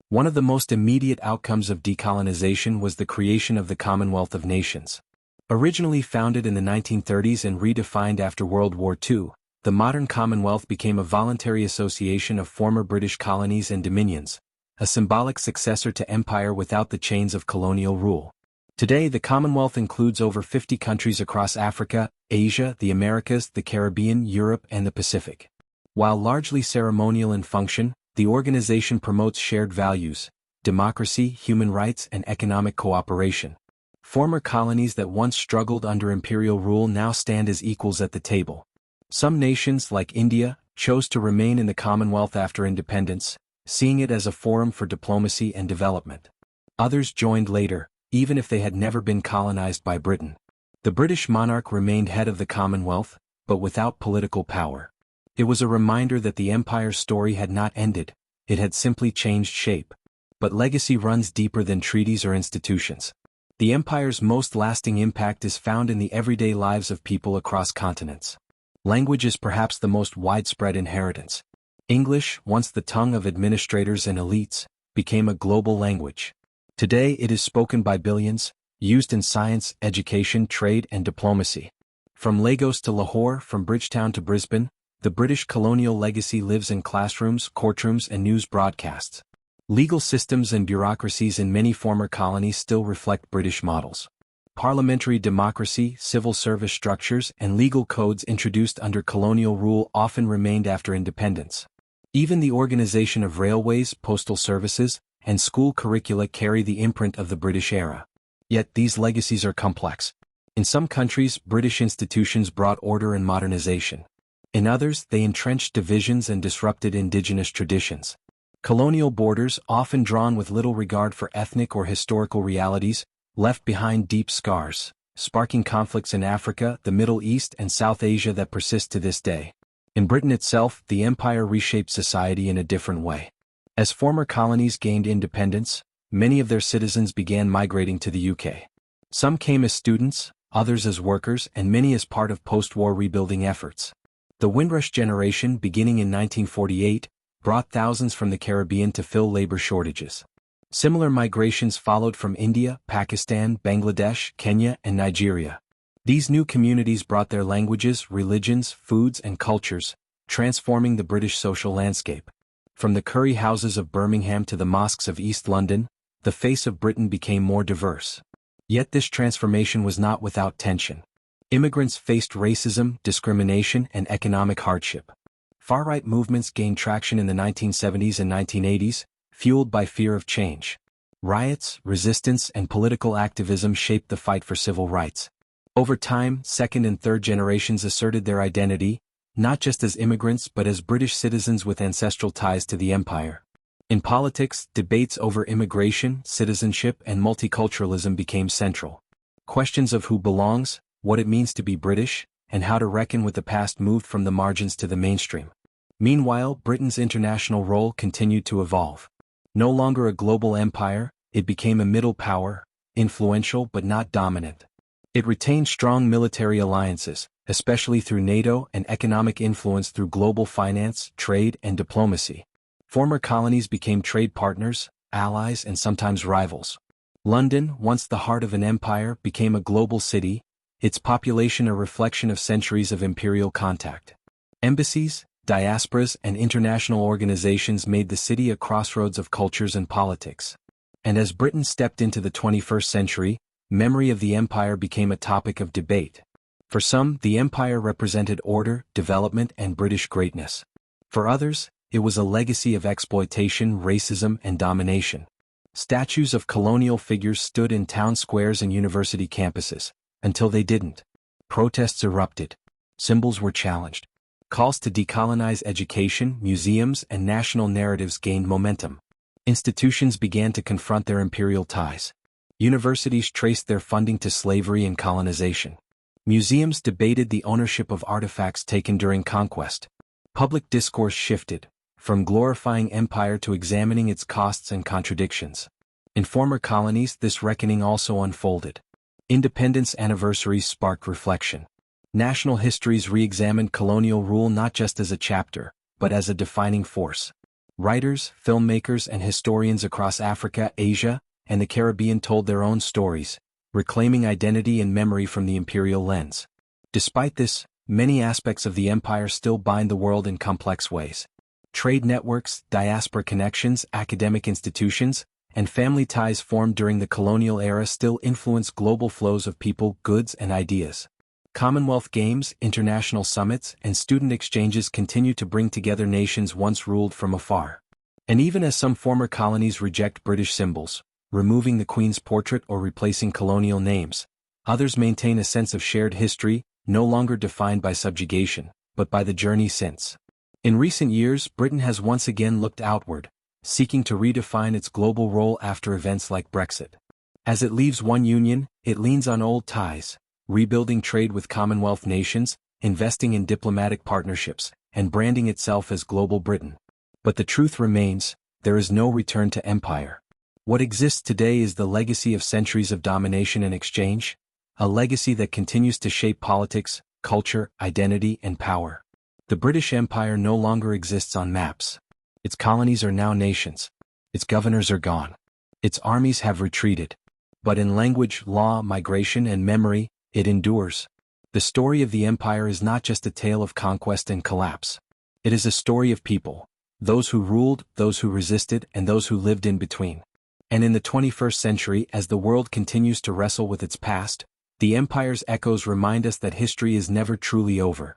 B: One of the most immediate outcomes of decolonization was the creation of the Commonwealth of Nations. Originally founded in the 1930s and redefined after World War II, the modern Commonwealth became a voluntary association of former British colonies and dominions, a symbolic successor to empire without the chains of colonial rule. Today, the Commonwealth includes over 50 countries across Africa, Asia, the Americas, the Caribbean, Europe, and the Pacific. While largely ceremonial in function, the organization promotes shared values, democracy, human rights, and economic cooperation. Former colonies that once struggled under imperial rule now stand as equals at the table. Some nations, like India, chose to remain in the Commonwealth after independence, seeing it as a forum for diplomacy and development. Others joined later, even if they had never been colonized by Britain. The British monarch remained head of the Commonwealth, but without political power. It was a reminder that the empire's story had not ended, it had simply changed shape. But legacy runs deeper than treaties or institutions. The empire's most lasting impact is found in the everyday lives of people across continents. Language is perhaps the most widespread inheritance. English, once the tongue of administrators and elites, became a global language. Today it is spoken by billions, used in science, education, trade, and diplomacy. From Lagos to Lahore, from Bridgetown to Brisbane, the British colonial legacy lives in classrooms, courtrooms, and news broadcasts. Legal systems and bureaucracies in many former colonies still reflect British models. Parliamentary democracy, civil service structures, and legal codes introduced under colonial rule often remained after independence. Even the organization of railways, postal services, and school curricula carry the imprint of the British era. Yet these legacies are complex. In some countries, British institutions brought order and modernization. In others, they entrenched divisions and disrupted indigenous traditions. Colonial borders, often drawn with little regard for ethnic or historical realities, left behind deep scars, sparking conflicts in Africa, the Middle East, and South Asia that persist to this day. In Britain itself, the empire reshaped society in a different way. As former colonies gained independence, many of their citizens began migrating to the UK. Some came as students, others as workers, and many as part of post-war rebuilding efforts. The Windrush generation, beginning in 1948, brought thousands from the Caribbean to fill labor shortages. Similar migrations followed from India, Pakistan, Bangladesh, Kenya, and Nigeria. These new communities brought their languages, religions, foods, and cultures, transforming the British social landscape. From the curry houses of Birmingham to the mosques of East London, the face of Britain became more diverse. Yet this transformation was not without tension. Immigrants faced racism, discrimination, and economic hardship. Far-right movements gained traction in the 1970s and 1980s, fueled by fear of change. Riots, resistance, and political activism shaped the fight for civil rights. Over time, second and third generations asserted their identity, not just as immigrants but as British citizens with ancestral ties to the empire. In politics, debates over immigration, citizenship, and multiculturalism became central. Questions of who belongs, what it means to be British, and how to reckon with the past moved from the margins to the mainstream. Meanwhile, Britain's international role continued to evolve. No longer a global empire, it became a middle power, influential but not dominant. It retained strong military alliances, especially through NATO, and economic influence through global finance, trade, and diplomacy. Former colonies became trade partners, allies, and sometimes rivals. London, once the heart of an empire, became a global city, its population a reflection of centuries of imperial contact. Embassies, diasporas, and international organizations made the city a crossroads of cultures and politics. And as Britain stepped into the 21st century, memory of the empire became a topic of debate. For some, the empire represented order, development, and British greatness. For others, it was a legacy of exploitation, racism, and domination. Statues of colonial figures stood in town squares and university campuses. Until they didn't. Protests erupted. Symbols were challenged. Calls to decolonize education, museums, and national narratives gained momentum. Institutions began to confront their imperial ties. Universities traced their funding to slavery and colonization. Museums debated the ownership of artifacts taken during conquest. Public discourse shifted, from glorifying empire to examining its costs and contradictions. In former colonies, this reckoning also unfolded. Independence anniversaries sparked reflection. National histories re-examined colonial rule not just as a chapter, but as a defining force. Writers, filmmakers, and historians across Africa, Asia, and the Caribbean told their own stories, reclaiming identity and memory from the imperial lens. Despite this, many aspects of the empire still bind the world in complex ways. Trade networks, diaspora connections, academic institutions, and family ties formed during the colonial era still influence global flows of people, goods, and ideas. Commonwealth Games, international summits, and student exchanges continue to bring together nations once ruled from afar. And even as some former colonies reject British symbols, removing the Queen's portrait or replacing colonial names, others maintain a sense of shared history, no longer defined by subjugation, but by the journey since. In recent years, Britain has once again looked outward, seeking to redefine its global role after events like Brexit. As it leaves one union, it leans on old ties, rebuilding trade with Commonwealth nations, investing in diplomatic partnerships, and branding itself as Global Britain. But the truth remains, there is no return to empire. What exists today is the legacy of centuries of domination and exchange, a legacy that continues to shape politics, culture, identity, and power. The British Empire no longer exists on maps. Its colonies are now nations. Its governors are gone. Its armies have retreated. But in language, law, migration, and memory, it endures. The story of the empire is not just a tale of conquest and collapse. It is a story of people, those who ruled, those who resisted, and those who lived in between. And in the 21st century, as the world continues to wrestle with its past, the empire's echoes remind us that history is never truly over.